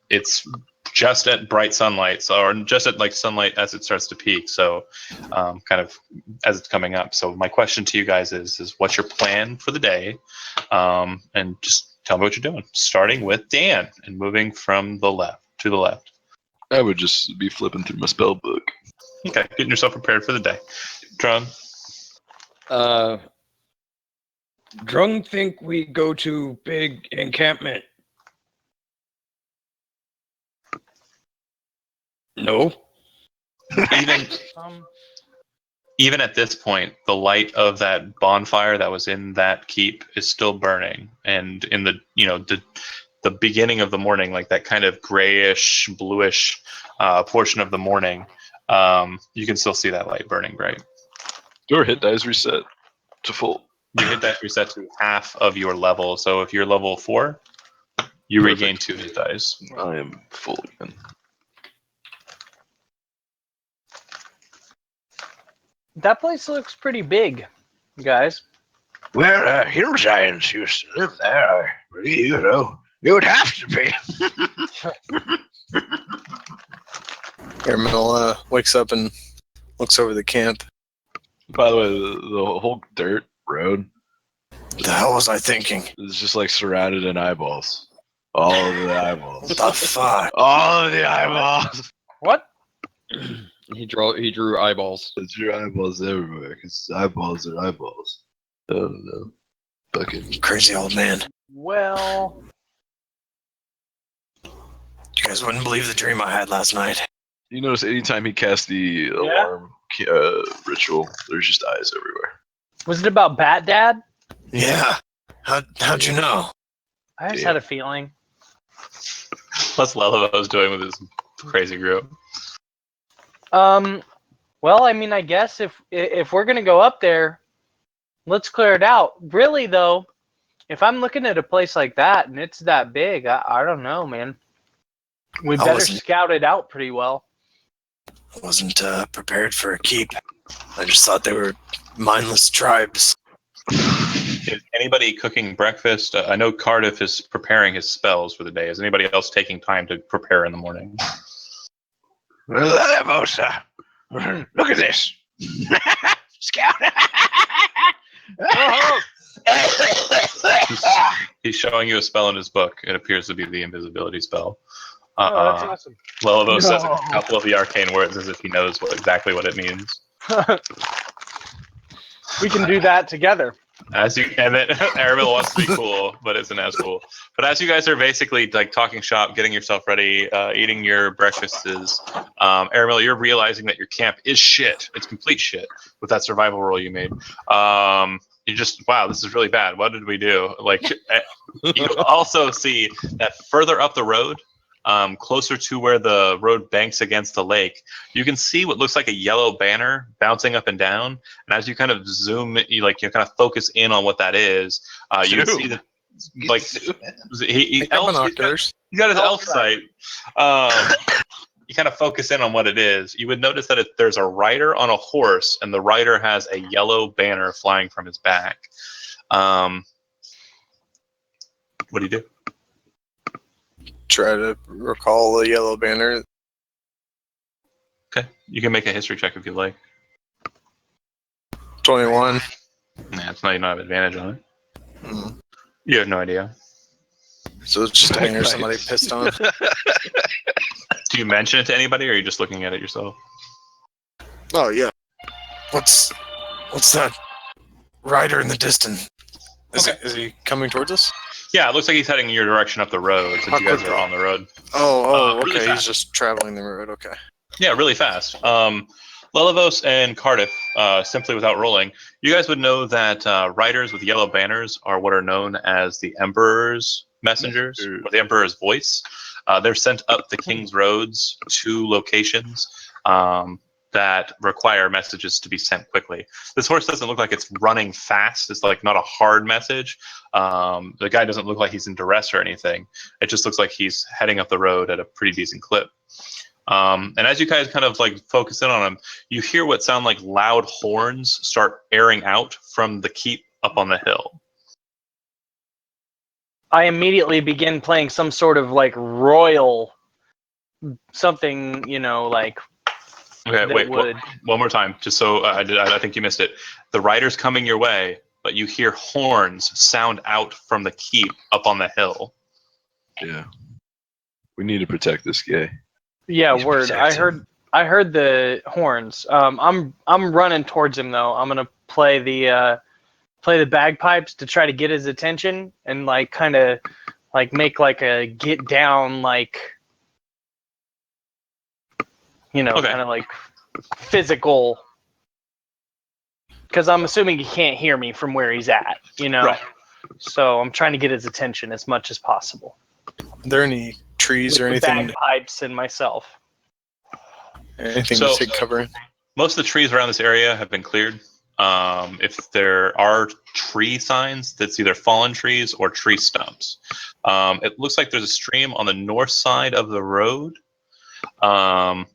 it's just at bright sunlight, or just at like sunlight as it starts to peak. So, kind of as it's coming up. So my question to you guys is what's your plan for the day? And just tell me what you're doing. Starting with Dan and moving from the left to the left. I would just be flipping through my spell book. Okay, getting yourself prepared for the day. Drung. Drunk think we go to big encampment. No. Even at this point, the light of that bonfire that was in that keep is still burning, and in the beginning of the morning, like that kind of grayish, bluish portion of the morning, you can still see that light burning bright. Your hit dice reset to full. You hit that reset to half of your level, so if you're level 4, you Perfect. regain 2 hit dice. I am full again. That place looks pretty big, guys. Well, hill giants used to live there, I believe, you know. You would have to be. Airmill wakes up and looks over the camp. By the way, the whole dirt road What the hell was I thinking? is just like surrounded in eyeballs. All of the eyeballs. What the fuck? All of the eyeballs. What? He drew eyeballs. It's your eyeballs everywhere, because eyeballs are eyeballs. I don't know. Fucking Crazy old man. Well, You guys wouldn't believe the dream I had last night. You notice anytime he casts the alarm ritual, there's just eyes everywhere. Was it about Bat Dad? Yeah. How'd you know? I just had a feeling. What's Lelavo's doing with his crazy group? Well, I mean, I guess if we're gonna go up there, let's clear it out. Really, though, if I'm looking at a place like that and it's that big, I don't know, man. We better scout it out pretty well. I wasn't prepared for a keep. I just thought they were mindless tribes. Is anybody cooking breakfast? I know Cardiff is preparing his spells for the day. Is anybody else taking time to prepare in the morning? Levos, look at this. Scout. He's showing you a spell in his book. It appears to be the invisibility spell. Oh, that's awesome. Lelavo says a couple of the arcane words as if he knows exactly what it means. We can do that together. And then Aramil wants to be cool, but isn't as cool. But as you guys are basically like talking shop, getting yourself ready, eating your breakfasts, Aramil, you're realizing that your camp is shit. It's complete shit with that survival roll you made. You just, wow, this is really bad. What did we do? Like, you also see that further up the road, closer to where the road banks against the lake, you can see what looks like a yellow banner bouncing up and down. And as you kind of zoom, you kind of focus in on what that is. You can see that, like, he got his elf sight. You kind of focus in on what it is. You would notice that there's a rider on a horse, and the rider has a yellow banner flying from his back. What do you do? Try to recall the yellow banner. Okay, you can make a history check if you like. 21. Nah, it's not. You don't have advantage on it. Mm. You have no idea. So it's just a banner somebody pissed on. Do you mention it to anybody, or are you just looking at it yourself? Oh yeah. What's that rider in the distance? Is he coming towards us? Yeah, it looks like he's heading in your direction up the road since you guys are on the road. Oh, really okay. fast. He's just traveling the road. Okay. Yeah, really fast. Lelavos and Cardiff, simply without rolling, you guys would know that riders with yellow banners are what are known as the Emperor's messengers, or the Emperor's voice. They're sent up the King's Roads to locations that require messages to be sent quickly. This horse doesn't look like it's running fast. It's like not a hard message. The guy doesn't look like he's in duress or anything. It just looks like he's heading up the road at a pretty decent clip. And as you guys kind of like focus in on him, you hear what sound like loud horns start airing out from the keep up on the hill. I immediately begin playing some sort of like royal something, like. Okay, wait. One more time, just so I think you missed it. The rider's coming your way, but you hear horns sound out from the keep up on the hill. Yeah, we need to protect this guy. Yeah, word. I heard the horns. I'm running towards him though. I'm gonna play the bagpipes to try to get his attention and like kind of like make like a get down like. Kind of like physical, because I'm assuming he can't hear me from where he's at, Right. So I'm trying to get his attention as much as possible. Are there any trees or anything? Bagpipes and myself. Anything to take cover in? Most of the trees around this area have been cleared. If there are tree signs, that's either fallen trees or tree stumps. It looks like there's a stream on the north side of the road.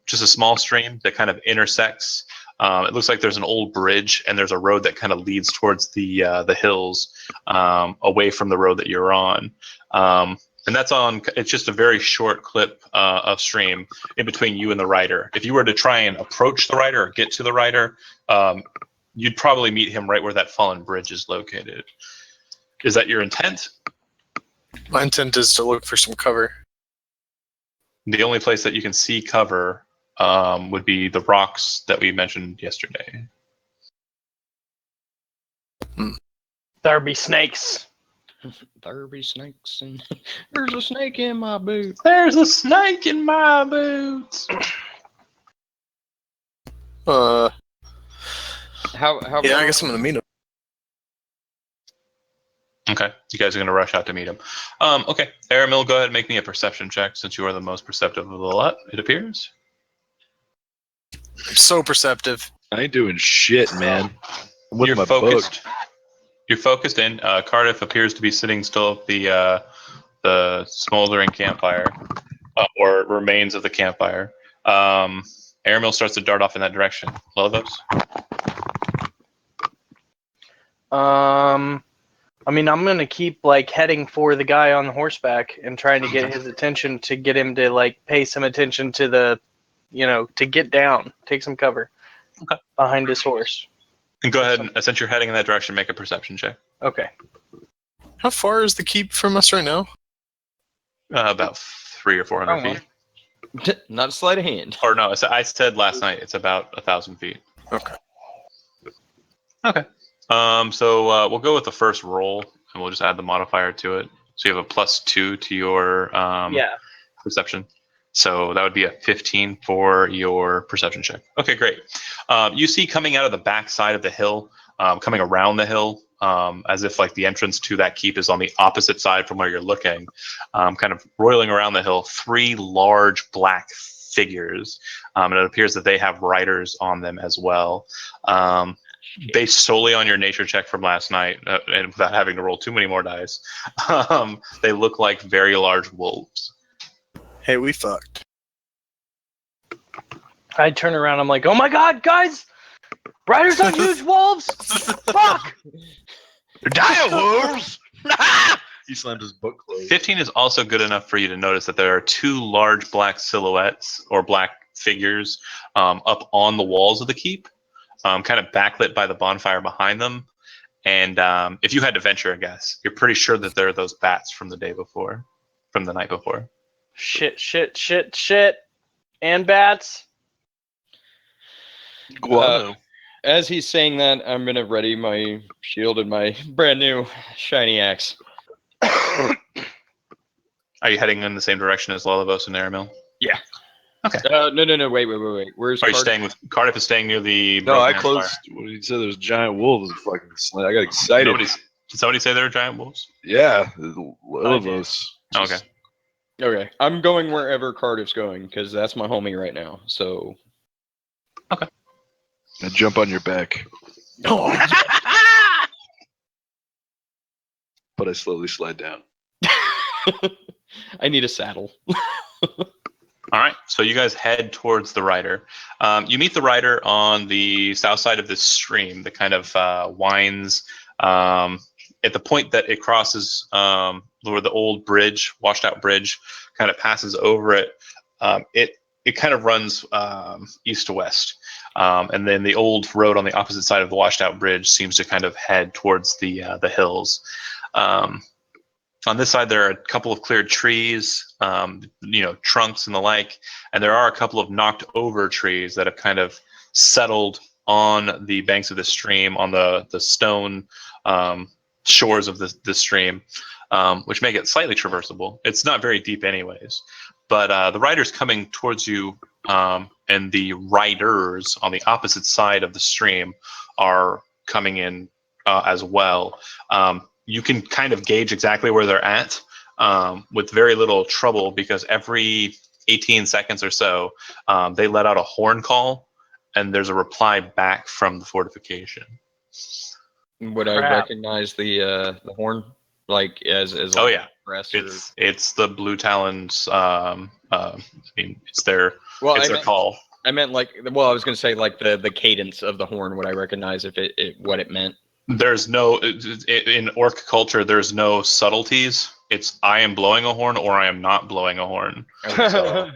Just a small stream that kind of intersects. It looks like there's an old bridge, and there's a road that kind of leads towards the hills, away from the road that you're on. And that's on. It's just a very short clip of stream in between you and the rider. If you were to try and approach the rider or get to the rider, you'd probably meet him right where that fallen bridge is located. Is that your intent? My intent is to look for some cover. The only place that you can see cover would be the rocks that we mentioned yesterday. There be snakes. There be snakes, and there's a snake in my boots. There's a snake in my boots. How? How? Yeah, I guess I'm gonna meet him. Okay, you guys are going to rush out to meet him. Okay, Aramil, go ahead and make me a perception check since you are the most perceptive of the lot, it appears. So perceptive. I ain't doing shit, man. I'm with You're my focused. book. You're focused in. Cardiff appears to be sitting still at the smoldering campfire, or remains of the campfire. Aramil starts to dart off in that direction. Lolivos? I mean, I'm gonna keep like heading for the guy on the horseback and trying to get his attention to get him to like pay some attention to the, to get down, take some cover behind his horse. And go ahead, and since you're heading in that direction, make a perception check. Okay. How far is the keep from us right now? About 300 or 400 feet. Not a sleight of hand. Or no, I said last night it's about 1,000 feet. Okay. Okay. So we'll go with the first roll, and we'll just add the modifier to it. So you have a +2 to your perception. So that would be a 15 for your perception check. Okay, great. You see coming out of the back side of the hill, coming around the hill, as if like the entrance to that keep is on the opposite side from where you're looking, kind of roiling around the hill, 3 large black figures. And it appears that they have riders on them as well. Based solely on your nature check from last night, and without having to roll too many more dice, they look like very large wolves. Hey, we fucked. I turn around. I'm like, oh my god, guys! Riders on huge wolves! Fuck! Dire wolves! He slammed his book closed. 15 is also good enough for you to notice that there are 2 large black silhouettes or black figures up on the walls of the keep, kind of backlit by the bonfire behind them. And if you had to venture a guess, you're pretty sure that they're those bats from the night before. Shit. And bats. Guano. As he's saying that, I'm gonna ready my shield and my brand new shiny axe. Are you heading in the same direction as Lullabos and Aramil? Yeah. Okay. No. Wait. Where's Are you Cardiff? staying with Cardiff? Is staying near the. No, I broken closed. fire. When he said there was giant wolves, fucking I got excited. Did somebody say there were giant wolves? Yeah, Lilivos. Okay. Okay, I'm going wherever Cardiff's going because that's my homie right now. So. Okay. I jump on your back, but I slowly slide down. I need a saddle. All right, so you guys head towards the rider. You meet the rider on the south side of this stream that kind of winds at the point that it crosses where the old bridge, washed out bridge, kind of passes over it. It kind of runs east to west. And then the old road on the opposite side of the washed out bridge seems to kind of head towards the hills. On this side, there are a couple of cleared trees, trunks and the like, and there are a couple of knocked over trees that have kind of settled on the banks of the stream, on the stone shores of the stream, which make it slightly traversable. It's not very deep anyways, but the riders coming towards you and the riders on the opposite side of the stream are coming in as well. You can kind of gauge exactly where they're at with very little trouble because every 18 seconds or so, they let out a horn call, and there's a reply back from the fortification. Would I recognize the horn, like as Oh yeah, press it's the Blue Talons. It's their call. I meant I was going to say like the cadence of the horn. Would I recognize if it what it meant? There's no in orc culture. There's no subtleties. It's I am blowing a horn or I am not blowing a horn. So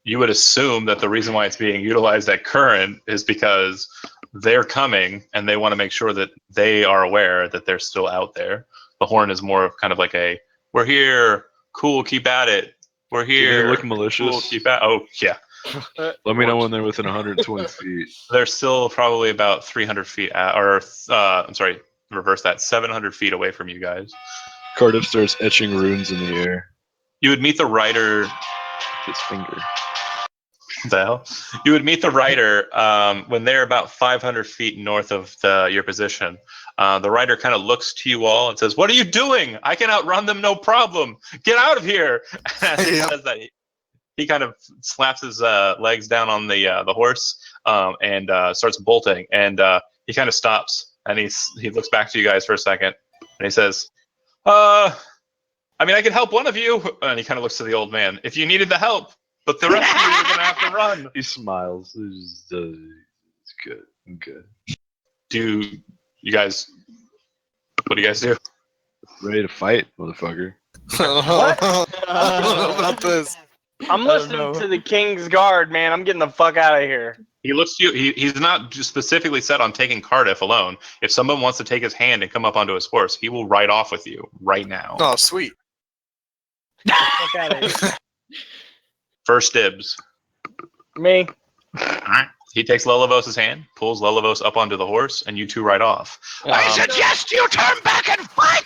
you would assume that the reason why it's being utilized at current is because they're coming and they want to make sure that they are aware that they're still out there. The horn is more of kind of like a "we're here, cool, keep at it. We're here, Do they look malicious? Cool, keep at." Oh yeah. Let me know when they're within 120 feet. They're still probably about 300 feet, reverse that, 700 feet away from you guys. Cardiff starts etching runes in the air. You would meet the rider. His finger. the hell? You would meet the rider when they're about 500 feet north of your position. The rider kind of looks to you all and says, "What are you doing? I can outrun them, no problem. Get out of here!" And as he says that, he kind of slaps his legs down on the horse and starts bolting. And he kind of stops and he looks back to you guys for a second and he says, I mean, I could help one of you." And he kind of looks to the old man. "If you needed the help, but the rest of you are going to have to run." He smiles. It's good. I'm good. Do you guys, what do you guys do? Ready to fight, motherfucker. I don't know about this. I'm listening to the King's Guard, man. I'm getting the fuck out of here. He looks to you. He's not just specifically set on taking Cardiff alone. If someone wants to take his hand and come up onto his horse, he will ride off with you right now. Oh, sweet. Get the fuck out of here. First dibs. Me. All right. He takes Lelivos' hand, pulls Lelivos up onto the horse, and you two ride off. I suggest you turn back and fight!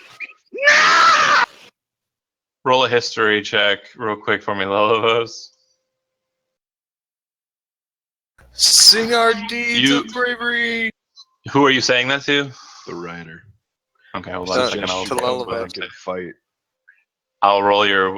Roll a history check real quick for me, Lelivos. Sing our deeds of bravery. Who are you saying that to? The rider. Okay, hold on a second. I'll, to Lelivos. Good fight. I'll roll your.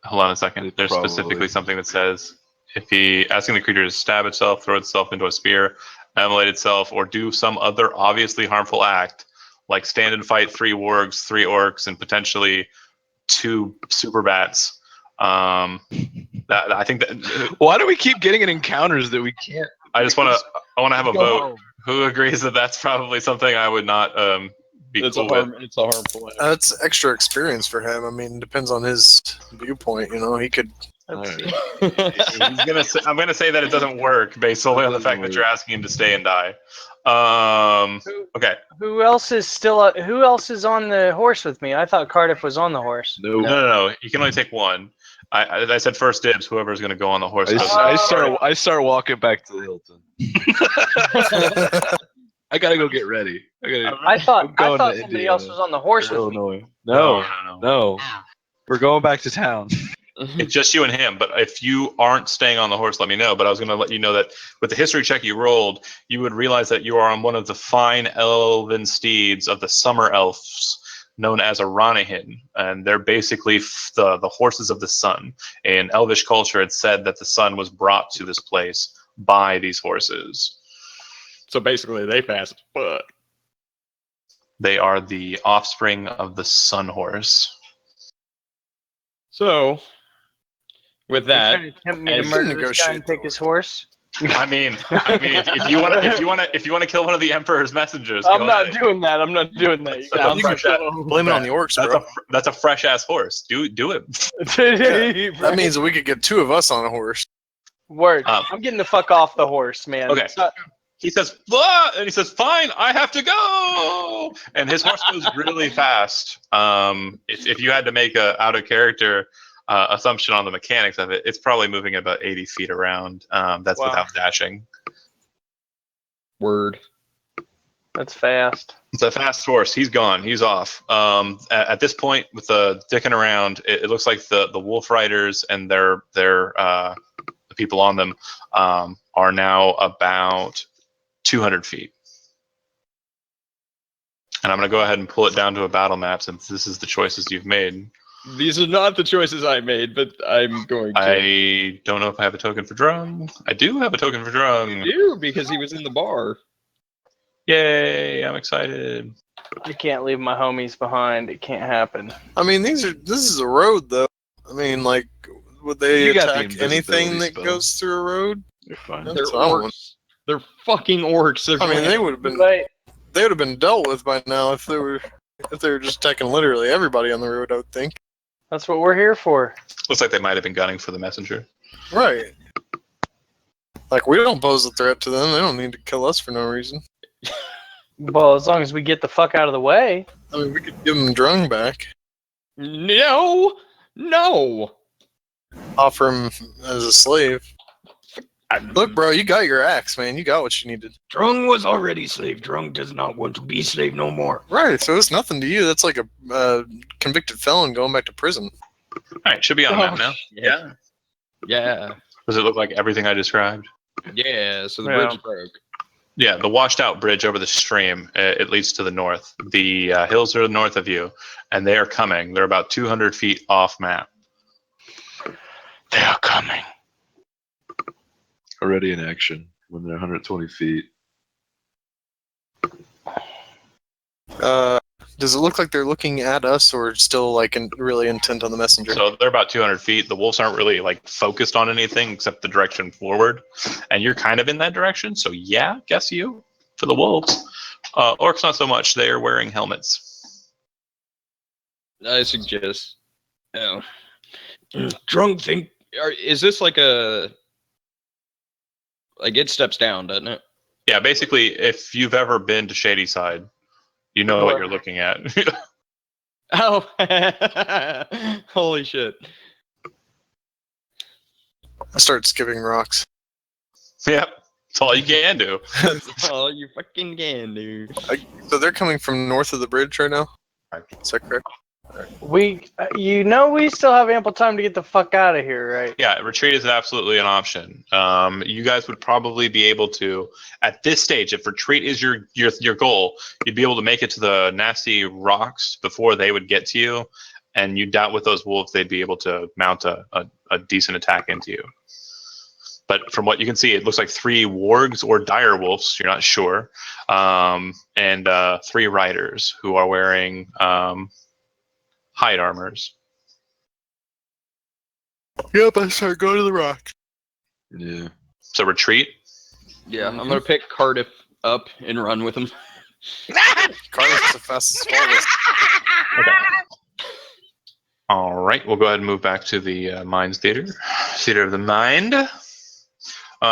Hold on a second. There's Probably. specifically something that says if he asking the creature to stab itself, throw itself into a spear, immolate itself, or do some other obviously harmful act, like stand and fight 3 wargs, 3 orcs, and potentially 2 super bats. I think that. Why do we keep getting in encounters that we can't? I want to have a Go vote. home. Who agrees that that's probably something I would not be It's cool with? it's a harmful act. That's extra experience for him. I mean, depends on his viewpoint. You know, he could. I'm gonna say that it doesn't work based solely on the fact that you're asking him to stay and die. Okay. Who else is still? Who else is on the horse with me? I thought Cardiff was on the horse. No. You can only take one. I said first dibs. Whoever's gonna go on the horse. I start walking back to the Hilton. I gotta go get ready. I thought going to somebody Indiana. else was on the horse with me. Illinois. No. No. We're going back to town. It's just you and him. But if you aren't staying on the horse, let me know. But I was gonna let you know that with the history check you rolled, you would realize that you are on one of the fine elven steeds of the summer elves, known as a Ranahin, and they're basically the horses of the sun. In Elvish culture, it's said that the sun was brought to this place by these horses. So basically, they fast as fuck. They are the offspring of the sun horse. So, with that, Trying to tempt me to as- murder this guy negotiate and take his horse. I mean, if you want to kill one of the Emperor's messengers, I'm go not ahead. doing that. I'm not doing that. You Sounds guys- like Blame it on the orcs, bro. That's a fresh ass horse. Do it. That means that we could get 2 of us on a horse. Word. I'm getting the fuck off the horse, man. Okay. It's not- He says, "Blah," and he says, "Fine, I have to go." And his horse goes really fast. If you had to make a out of character assumption on the mechanics of it, it's probably moving about 80 feet around. That's Wow. without dashing. word. That's fast. It's a fast horse. He's gone. He's off. At this point, with the dicking around, it looks like the wolf riders and their the people on them are now about 200 feet. And I'm going to go ahead and pull it down to a battle map since this is the choices you've made. These are not the choices I made, but I'm going to. I don't know if I have a token for Drung. I do have a token for Drung. do because he was in the bar. Yay, I'm excited. I can't leave my homies behind. It can't happen. I mean, this is a road, though. I mean, like, would they You got the attack anything invisibility that spell. goes through a road? You're fine. They're That's what I want. orcs. They're fucking orcs. They're I mean, they would have been dealt with by now if they were just attacking literally everybody on the road. I would think. That's what we're here for. Looks like they might have been gunning for the messenger. Right. Like, we don't pose a threat to them. They don't need to kill us for no reason. Well, as long as we get the fuck out of the way. I mean, we could give them Drung back. No. Offer him as a slave. Look, bro, you got your axe, man. You got what you needed. Drung was already slave. Drung does not want to be slave no more. Right, so it's nothing to you. That's like a convicted felon going back to prison. All right, should be on the map now. Yeah. Does it look like everything I described? Yeah, so the Yeah. bridge broke. Yeah, the washed out bridge over the stream, it leads to the north. The hills are north of you, and they are coming. They're about 200 feet off map. They are coming. Already in action when they're 120 feet. Does it look like they're looking at us, or still like really intent on the messenger? So they're about 200 feet. The wolves aren't really like focused on anything except the direction forward, and you're kind of in that direction. So yeah, guess you for the wolves. Orcs not so much. They are wearing helmets. I suggest. Oh. Drunk think. Is this like a. Like it steps down, doesn't it? Yeah, basically, if you've ever been to Shady Side, you know what you're looking at. Oh. Holy shit. I start skipping rocks. Yep, that's all you can do. That's all you fucking can do. So they're coming from north of the bridge right now? Is that correct? We still have ample time to get the fuck out of here, right? Yeah, retreat is absolutely an option. You guys would probably be able to, at this stage, if retreat is your goal, you'd be able to make it to the nasty rocks before they would get to you, and you doubt with those wolves they'd be able to mount a decent attack into you. But from what you can see, it looks like 3 wargs or dire wolves, you're not sure, and 3 riders who are wearing hide armors. Yep, I start going to the rock. Yeah. So retreat. Yeah, I'm gonna pick Cardiff up and run with him. Cardiff's the fastest smallest. All right, we'll go ahead and move back to the Mines Theater. Theater of the Mind.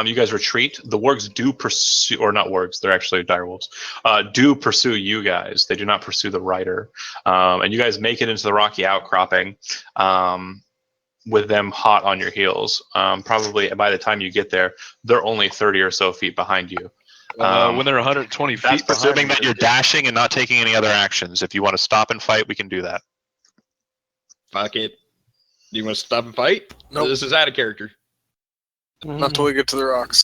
You guys retreat. The wargs do pursue, or not wargs, they're actually direwolves, do pursue you guys. They do not pursue the rider. And you guys make it into the rocky outcropping with them hot on your heels. Probably by the time you get there, they're only 30 or so feet behind you. When they're 120 That's feet presuming behind that me, you're dashing and not taking any other actions. If you want to stop and fight, we can do that. Fuck it. Do you want to stop and fight? Nope. This is out of character. Not till we get to the rocks.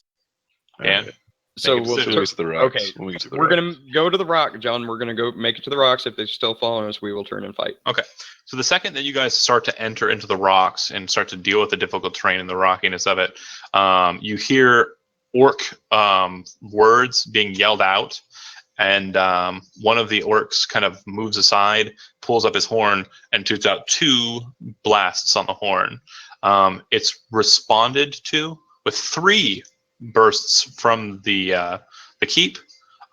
And So Make a we'll decision. When we get to the rocks. Okay, When we get to the we're rocks. gonna go to the rock, John. We're gonna go make it to the rocks. If they're still following us, we will turn and fight. So the second that you guys start to enter into the rocks and start to deal with the difficult terrain and the rockiness of it, you hear orc words being yelled out, and one of the orcs kind of moves aside, pulls up his horn, and shoots out 2 blasts on the horn. It's responded to with 3 bursts from the keep.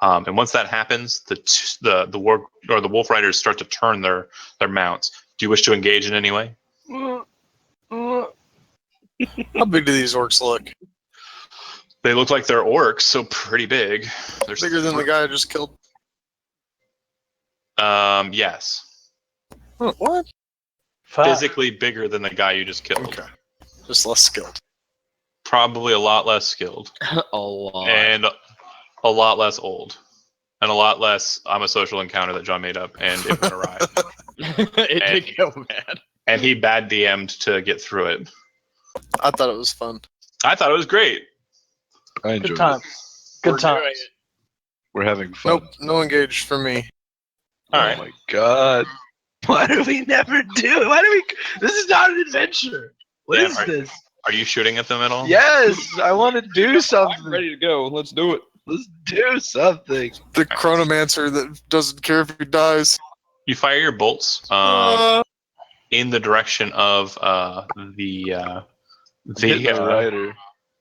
And once that happens, the wolf riders start to turn their mounts. Do you wish to engage in any way? How big do these orcs look? They look like they're orcs, so pretty big. They're Bigger than the guy I just killed? Yes, Huh, what? Fuck. physically bigger than the guy you just killed. Okay. Just less skilled. Probably a lot less skilled, A lot. and a lot less old, and a lot less. I'm a social encounter that John made up, and it went awry. It did go bad. And he bad DM'd to get through it. I thought it was fun. I thought it was great. I enjoyed Good it. times. Good We're times. doing it. We're having fun. Nope, no engaged for me. All Oh right. my god. Why do we never do it? Why do we? This is not an adventure. What Dan, is this? Are you shooting at them at all? Yes, I want to do I'm something. ready to go. Let's do it. Let's do something. The chronomancer that doesn't care if he dies. You fire your bolts in the direction of the Hit the rider.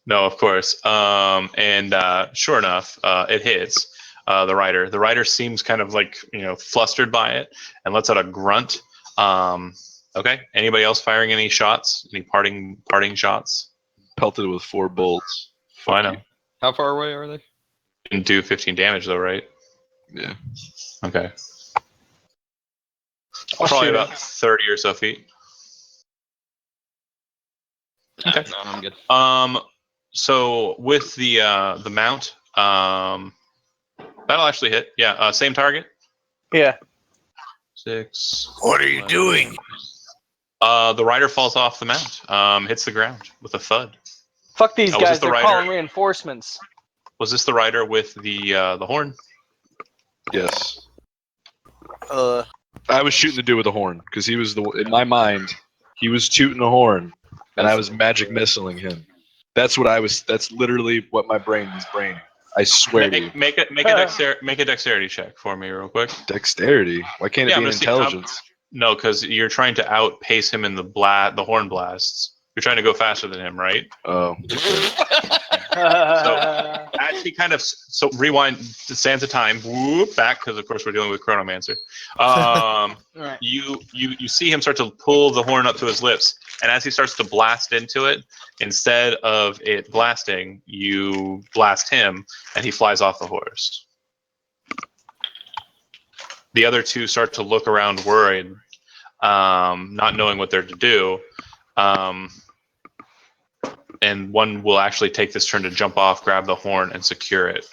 No, of course. And sure enough, it hits the rider. The rider seems kind of like flustered by it and lets out a grunt. Okay. Anybody else firing any shots? Any parting shots? Pelted with 4 bolts. Oh, I Fuck know. How far away are they? Didn't do 15 damage though, right? you. Yeah. Okay. I'll Probably shoot about it. 30 or so feet. Okay. No, I'm good. So with the mount, that'll actually hit. Yeah. Same target. Yeah. 6. What are you doing? The rider falls off the mount. Hits the ground with a thud. Fuck these Oh, was guys. this the They're rider? calling reinforcements. Was this the rider with the horn? Yes. I I was shooting the dude with the horn because he was in my mind, he was tooting the horn, and I was magic missiling him. That's what I was. That's literally what my brain was braining. I swear to you. Make a dexterity check for me real quick. Dexterity. Why can't it Yeah, be I'm an gonna see- intelligence? No, because you're trying to outpace him in the horn blasts. You're trying to go faster than him, right? Oh. As he kind of rewind the sands of time, whoop back because of course we're dealing with Chronomancer. Right. You see him start to pull the horn up to his lips, and as he starts to blast into it, instead of it blasting, you blast him, and he flies off the horse. The other two start to look around, worried, not knowing what they're to do. And one will actually take this turn to jump off, grab the horn, and secure it.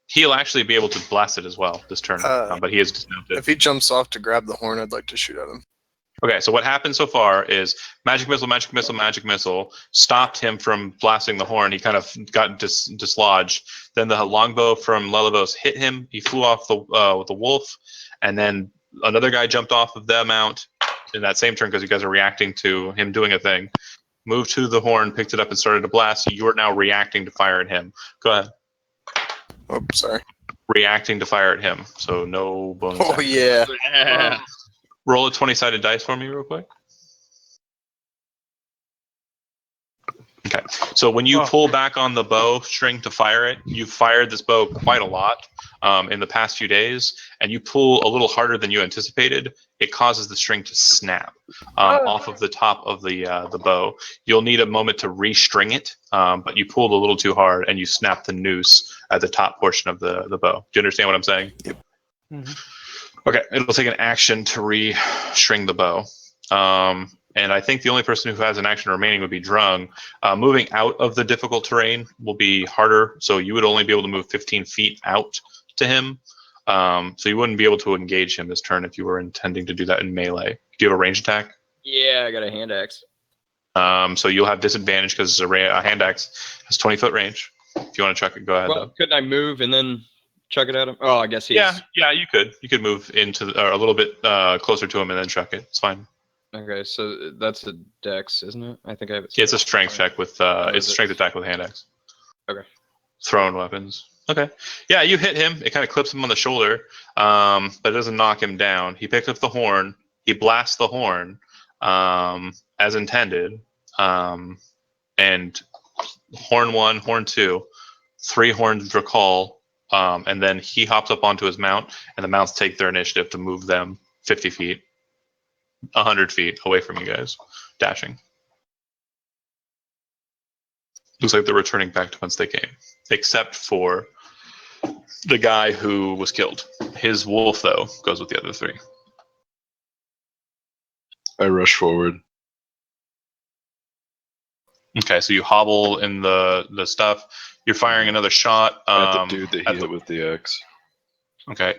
He'll actually be able to blast it as well this turn, but he is dismounted. If he jumps off to grab the horn, I'd like to shoot at him. Okay, so what happened so far is magic missile stopped him from blasting the horn. He kind of got dislodged. Then the longbow from Lelivos hit him. He flew off with the wolf, and then another guy jumped off of the mount in that same turn because you guys are reacting to him doing a thing. Moved to the horn, picked it up, and started to blast. You are now reacting to fire at him. Go ahead. Oh, sorry. Reacting to fire at him. So no bonus. Oh, action. yeah. Roll a 20-sided dice for me real quick. Okay. So when you pull back on the bow string to fire it, you've fired this bow quite a lot in the past few days, and you pull a little harder than you anticipated. It causes the string to snap off of the top of the bow. You'll need a moment to restring it, but you pulled a little too hard, and you snapped the noose at the top portion of the bow. Do you understand what I'm saying? Yep. Mm-hmm. Okay. It'll take an action to restring the bow. And I think the only person who has an action remaining would be Drung. Moving out of the difficult terrain will be harder, so you would only be able to move 15 feet out to him. So you wouldn't be able to engage him this turn if you were intending to do that in melee. Do you have a range attack? Yeah, I got a hand axe. So you'll have disadvantage because a hand axe has 20-foot range. If you want to chuck it, go ahead. Well, couldn't I move and then chuck it at him? Oh, I guess he's... Yeah, you could. You could move into a little bit closer to him and then chuck it. It's fine. Okay, so that's a dex, isn't it? I think I have it. Yeah, it's a strength check with it's a strength attack with hand axe. Okay. Thrown weapons. Okay. Yeah, you hit him. It kind of clips him on the shoulder, but it doesn't knock him down. He picked up the horn. He blasts the horn as intended, and horn 1, horn 2, 3 horns recall, and then he hops up onto his mount, and the mounts take their initiative to move them 50 feet. 100 feet away from you guys, dashing. Looks like they're returning back to whence they came, except for the guy who was killed. His wolf, though, goes with the other 3. I rush forward. Okay, so you hobble in the stuff. You're firing another shot. At the dude that he hit with the axe. Okay.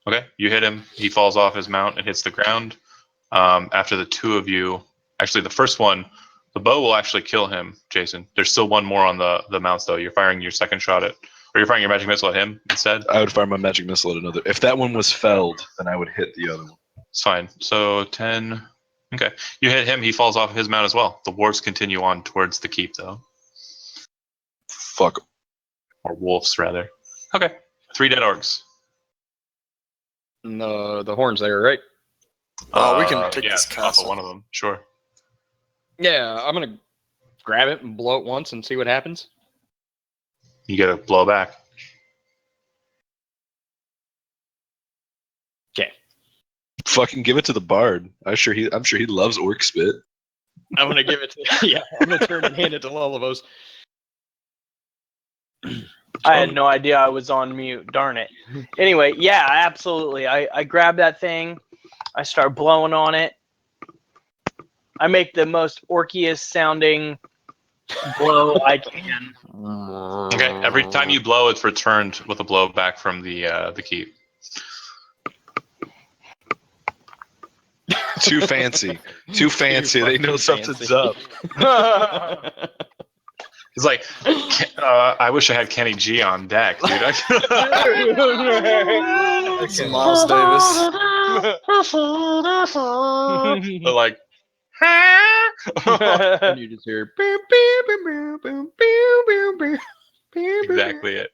Okay, you hit him. He falls off his mount and hits the ground. After the two of you, actually the first one, the bow will actually kill him, Jason. There's still one more on the mounts, though. You're firing your second shot at, or you're firing your magic missile at him instead? I would fire my magic missile at another. If that one was felled, then I would hit the other one. It's fine. So 10. Okay. You hit him. He falls off his mount as well. The wards continue on towards the keep, though. Fuck 'em. Or wolves, rather. Okay. 3 dead orcs. No, the horn's there, right? Oh, we can take yeah, this off of castle. one of them. Sure. Yeah, I'm gonna grab it and blow it once and see what happens. You get a blow back. Okay. Fucking give it to the bard. I'm sure he loves orc spit. I'm gonna give it to yeah. I'm gonna turn and hand it to Lullabos. I had no idea I was on mute. Darn it. Anyway, yeah, absolutely. I grab that thing. I start blowing on it. I make the most orkiest sounding blow I can. Okay. Every time you blow, it's returned with a blow back from the keep. Too fancy. Too fancy. They know fucking something's fancy. up. He's like, I wish I had Kenny G on deck, dude. Some Miles Davis. But like, And you just hear boom, boom, boom, boom, boom, boom, boom, boom. exactly it.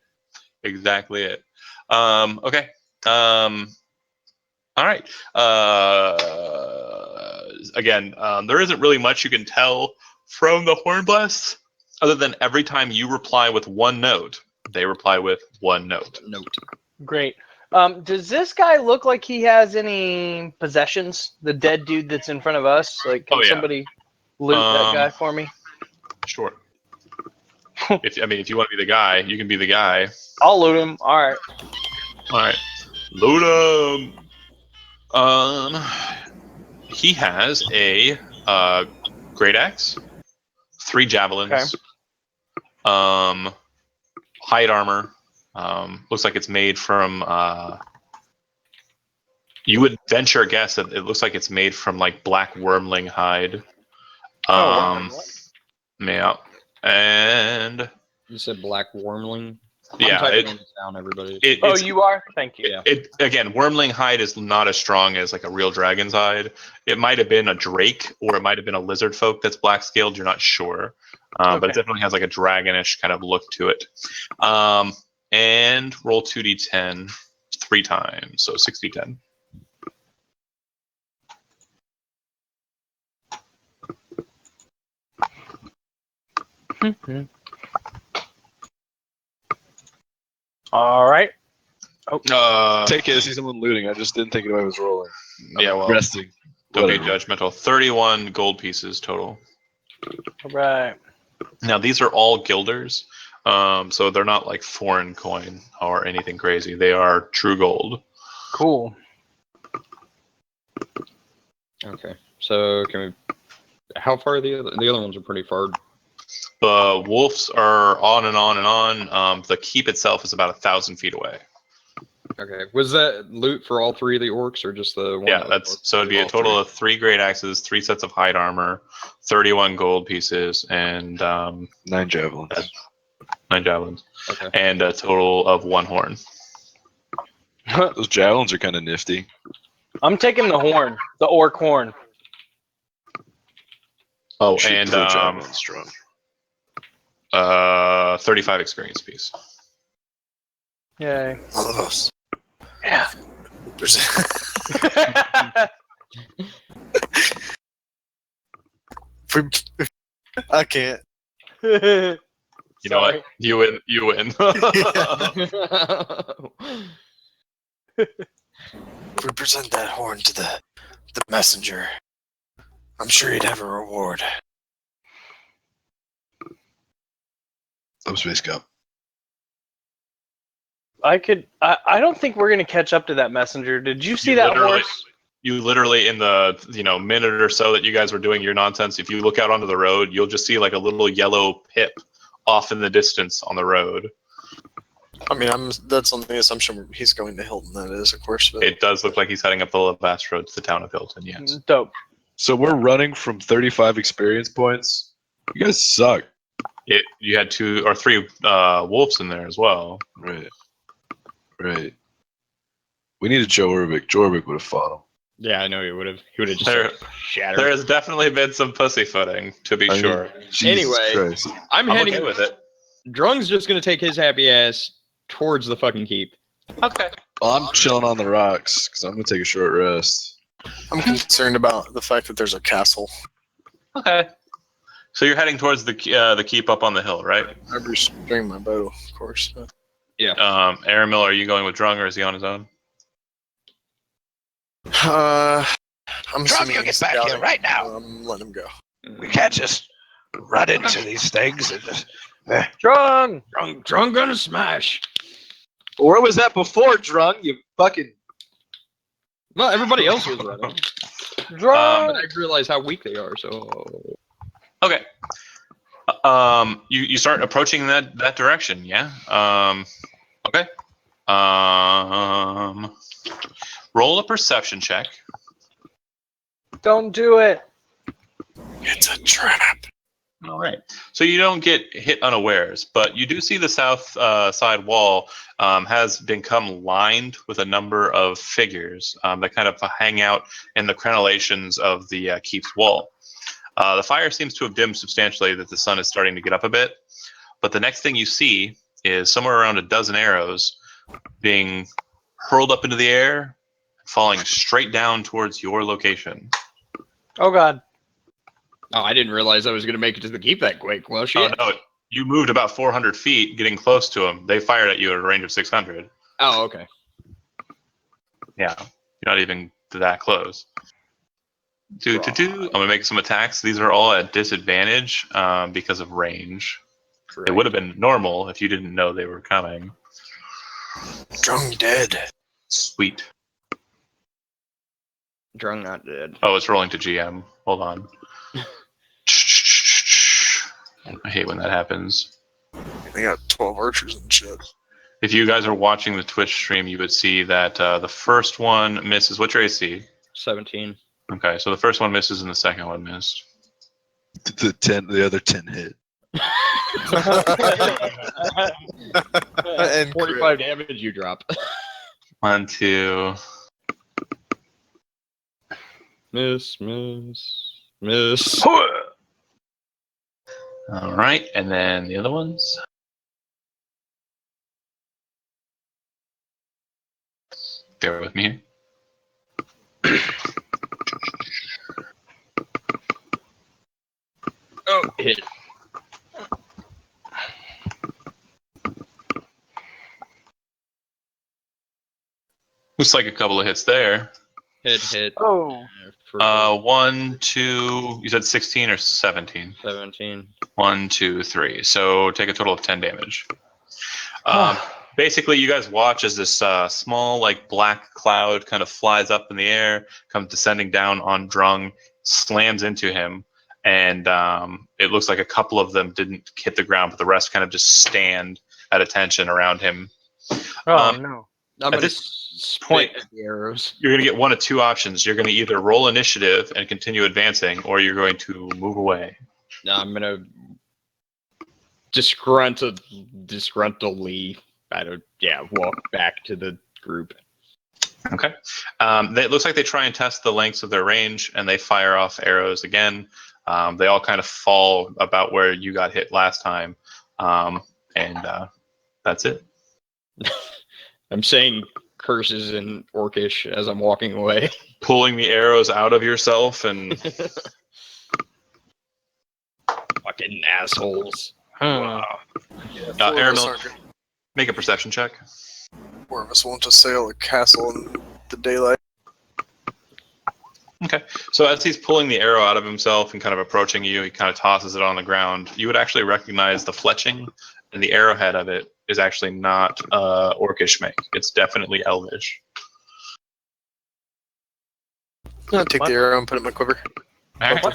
Exactly it. Okay. All right. Again, there isn't really much you can tell from the horn blasts, other than every time you reply with one note, they reply with one note. Note. Great. Does this guy look like he has any possessions? The dead dude that's in front of us? Like, can Oh, yeah. somebody loot that guy for me? Sure. If you want to be the guy, you can be the guy. I'll loot him. All right. All right. Loot him. He has a great axe, 3 javelins, hide armor. Looks like it's made from. You would venture a guess that it looks like it's made from like black wormling hide. Yeah, and You said black wormling. yeah, I'm typing this down, everybody. You are? Thank you. Yeah. It again, wormling hide is not as strong as like a real dragon's hide. It might have been a drake, or it might have been a lizard folk that's black scaled. You're not sure, but it definitely has like a dragonish kind of look to it. And roll 2d10 3 times, so 6d10. All right. Take it as he's someone looting. I just didn't think anybody was rolling. Yeah, well, Resting. don't be Whatever. judgmental. 31 gold pieces total. All right. Now these are all guilders, so they're not like foreign coin or anything crazy. They are true gold. Cool. Okay. So can we? How far are the other ones are pretty far? The wolves are on and on and on. The keep itself is about 1,000 feet away. Okay. Was that loot for all 3 of the orcs, or just the one? Yeah, that was so it'd be a all total 3. of 3 great axes, 3 sets of hide armor, 31 gold pieces, and 9 javelins. 9 javelins, Okay. and a total of 1 horn. Those javelins are kind of nifty. I'm taking the horn, the orc horn. Oh, Shoot and per javelin strong. 35 experience piece. Yay. All of us. Yeah. There's I can't. You know what? You win. You win. If we present that horn to the messenger, I'm sure he'd have a reward. Space Cup. I don't think we're gonna catch up to that messenger. Did you see You that literally- horse? You literally, in the minute or so that you guys were doing your nonsense, if you look out onto the road, you'll just see like a little yellow pip off in the distance on the road. I mean, that's on the assumption he's going to Hilton. That is, of course. But It does look like he's heading up the Lavash Road to the town of Hilton. Yes. Dope. So we're running from 35 experience points. You guys suck. You had 2 or 3 wolves in there as well. Right. Right. We needed Joe Urbic. Joe Urbic would have fought him. Yeah, I know he would have. He would have just There- shattered. There has definitely been some pussyfooting, to be I mean, sure. Jesus Anyway. Christ. I'm I'm heading okay with it. Drung's just gonna take his happy ass towards the fucking keep. Okay. Well, I'm chilling on the rocks because I'm gonna take a short rest. I'm concerned about the fact that there's a castle. Okay. So you're heading towards the keep up on the hill, right? I bring my bow, of course. But Aramil, are you going with Drung or is he on his own? I'm Drunk, assuming you get he's back here scouting. right now. I'm letting him go. We can't just run into these things and just. Drunk. Drunk gonna smash. Where was that before, Drunk? You fucking. Well, everybody else was running. Drunk. But I realize how weak they are, so Okay. You start approaching that direction, yeah? Okay. Roll a perception check. Don't do it. It's a trap. All right. So you don't get hit unawares, but you do see the south side wall has become lined with a number of figures that kind of hang out in the crenellations of the keep's wall. The fire seems to have dimmed substantially, that the sun is starting to get up a bit. But the next thing you see is somewhere around a dozen arrows being hurled up into the air, falling straight down towards your location. Oh God. Oh, I didn't realize I was going to make it to the keep that quick. Well, Oh shit. no, you moved about 400 feet, getting close to them. They fired at you at a range of 600. Oh, okay. Yeah, you're not even that close. I'm gonna make some attacks. These are all at disadvantage because of range. Right. It would have been normal if you didn't know they were coming. Drunk dead. Sweet. Drunk, not dead. Oh, it's rolling to GM. Hold on. I hate when that happens. They got 12 archers and shit. If you guys are watching the Twitch stream, you would see that the first one misses. What's your AC? 17. Okay, so the first one misses and the second one missed. The other 10 hit. And 45 damage you drop. 1, 2. Miss. All right, and then the other ones. Bear with me here. Oh, hit. Looks like a couple of hits there. Hit. Oh. 1, 2. You said 16 or 17? 17. 1, 2, 3. So take a total of 10 damage. Basically, you guys watch as this small, like, black cloud kind of flies up in the air, comes descending down on Drung, slams into him, and it looks like a couple of them didn't hit the ground, but the rest kind of just stand at attention around him. Oh no. I'm At going to this point, spit at the arrows. you're going to get one of two options. You're going to either roll initiative and continue advancing, or you're going to move away. No, I'm going to disgruntledly, walk back to the group. Okay. It looks like they try and test the lengths of their range, and they fire off arrows again. They all kind of fall about where you got hit last time, and that's it. I'm saying curses in Orcish as I'm walking away. Pulling the arrows out of yourself and Fucking assholes. Aramil, make a perception check. 4 of us won't assail a castle in the daylight. Okay. So as he's pulling the arrow out of himself and kind of approaching you, he kind of tosses it on the ground. You would actually recognize the fletching and the arrowhead of it is actually not Orcish make. It's definitely Elvish. I'll take the arrow and put it in my quiver. Both of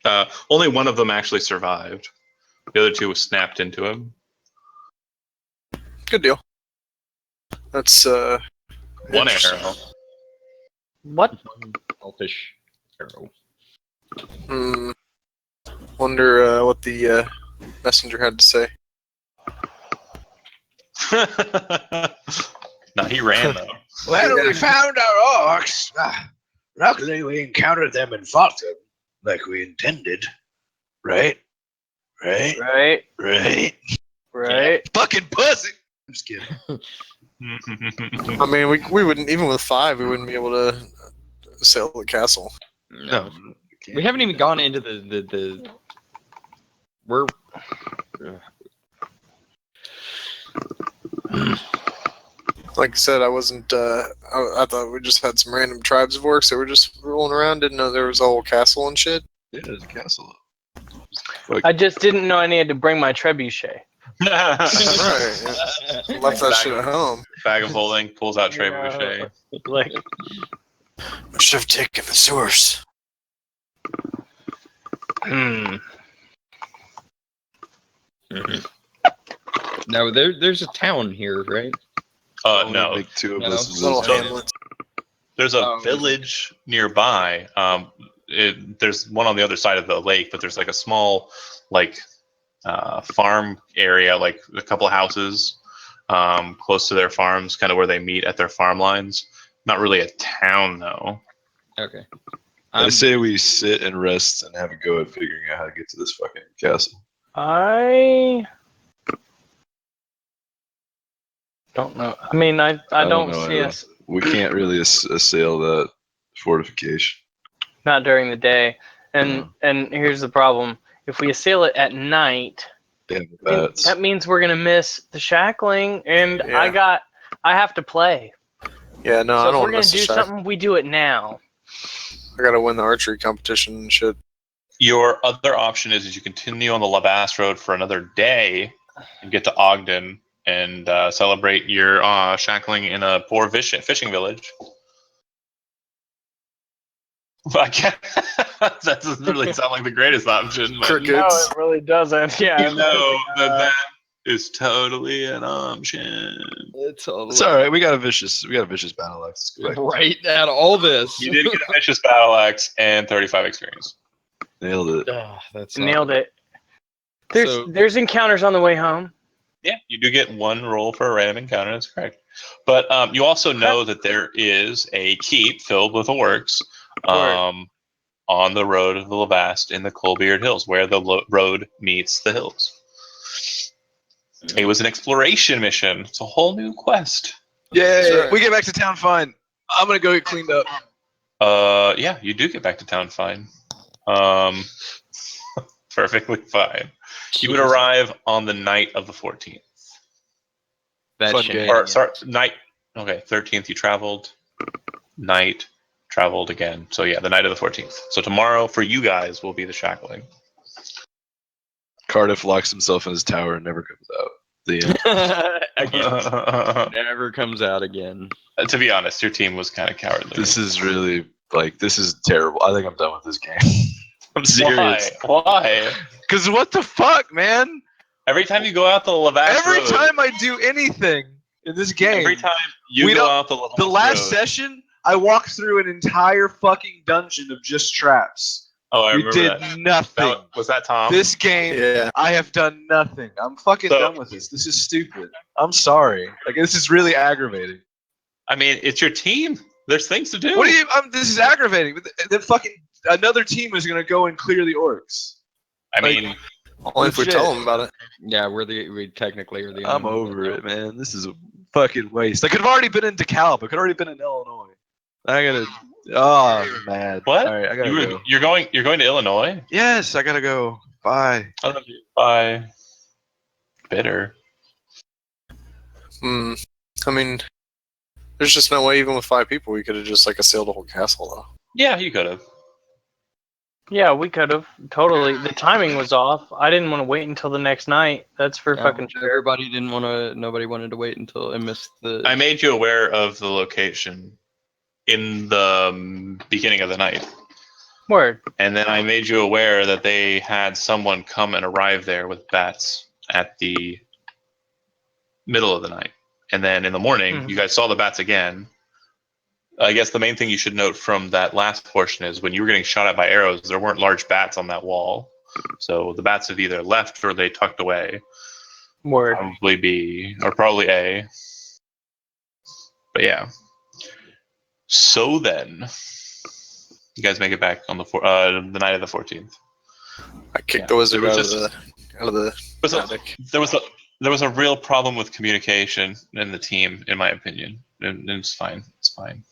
them. Only one of them actually survived. The other two was snapped into him. Good deal. That's One arrow. What? Elfish arrow. Wonder what the messenger had to say. No, he ran though. Well, we found our orcs. Luckily, we encountered them and fought them like we intended. Right? Right. Fucking pussy! I'm just kidding. I mean, we wouldn't, even with 5, we wouldn't be able to sail the castle. No. We haven't even gone into the we're Like I said, I wasn't. I thought we just had some random tribes of orcs that were just rolling around. Didn't know there was a whole castle and shit. Yeah, there's a castle. I just didn't know I needed to bring my trebuchet. Right. Yeah. Left that shit at home. Bag of holding, pulls out trebuchet. Like, I should have taken the source. No, there's a town here, right? No. Like 2 of No. us. Little So- hamlets. There's a village nearby. There's one on the other side of the lake, but there's like a small, like, farm area, like a couple of houses close to their farms, kind of where they meet at their farm lines. Not really a town, though. Okay. I say we sit and rest and have a go at figuring out how to get to this fucking castle. I don't know. I mean, I don't know see either. us We can't really assail that fortification. not during the day. And No. and here's the problem: if we assail it at night, Damn then bats. that means we're gonna miss the shackling, and Yeah. I have to play. Yeah, no, So I if don't we're want to gonna miss do the shot. something, we do it now. I gotta win the archery competition and shit. Your other option is you continue on the Labasse Road for another day and get to Ogden and celebrate your shackling in a poor fishing village. I can't, that doesn't really sound like the greatest option. But Crickets. No, it really doesn't. Yeah. you know that is totally an option. It's all It's all right. We got a vicious battle axe. Let's go back. right out of all this. You did get a vicious battle axe and 35 experience. Nailed it. That's Nailed it. So- There's encounters on the way home. Yeah, you do get one roll for a random encounter. That's correct. But you also know that there is a keep filled with orcs on the road of the Lavast in the Coalbeard Hills, where the road meets the hills. It was an exploration mission. It's a whole new quest. Yay! Sure. We get back to town fine. I'm gonna go get cleaned up. Yeah, you do get back to town fine. Perfectly fine. You would arrive on the night of the 14th. That Fun shit. game. Or sorry, night. Okay, 13th you traveled. Night traveled again. So yeah, the night of the 14th. So tomorrow for you guys will be the shackling. Cardiff locks himself in his tower and never comes out. The end. Again. Never comes out again. To be honest, your team was kind of cowardly. This is really this is terrible. I think I'm done with this game. I'm serious. Why? Cause what the fuck, man? Every time you go out the Lavast Every Road, time I do anything in this game, every time you We go don't- out the Lavast the last Road, session, I walked through an entire fucking dungeon of just traps. oh, I We remember did that. nothing. Was that Tom? This game, Yeah. I have done nothing. I'm fucking So- done with this. This is stupid. I'm sorry. Like this is really aggravating. I mean, it's your team. There's things to do. What do you? This is aggravating. The fucking another team is gonna go and clear the orcs. I mean, Only if we Legit. tell them about it. Yeah, we technically are the I'm only ones over that it, man. This is a fucking waste. I could have already been in DeKalb. I could have already been in Illinois. I gotta. Oh man. what? All right, I gotta go. You're going to Illinois? Yes, I gotta go. Bye. I love you. Bye. Bitter. I mean, there's just no way, even with 5 people, we could have just like assailed the whole castle, though. Yeah, you could have. Yeah, we could have totally. The timing was off. I didn't want to wait until the next night. That's for Yeah, fucking sure. everybody didn't want to. Nobody wanted to wait until I missed the. I made you aware of the location in the beginning of the night. Word. And then I made you aware that they had someone come and arrive there with bats at the middle of the night. And then in the morning, you guys saw the bats again. I guess the main thing you should note from that last portion is when you were getting shot at by arrows, there weren't large bats on that wall. So the bats have either left or they tucked away. Word. Probably B, or probably A. But yeah. So then, you guys make it back on the night of the 14th. I kicked the wizard It was out of the But so- attic. there was a real problem with communication in the team, in my opinion. And it's fine. It's fine.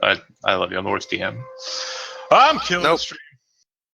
I love you. I'm the worst DM. I'm killing the stream.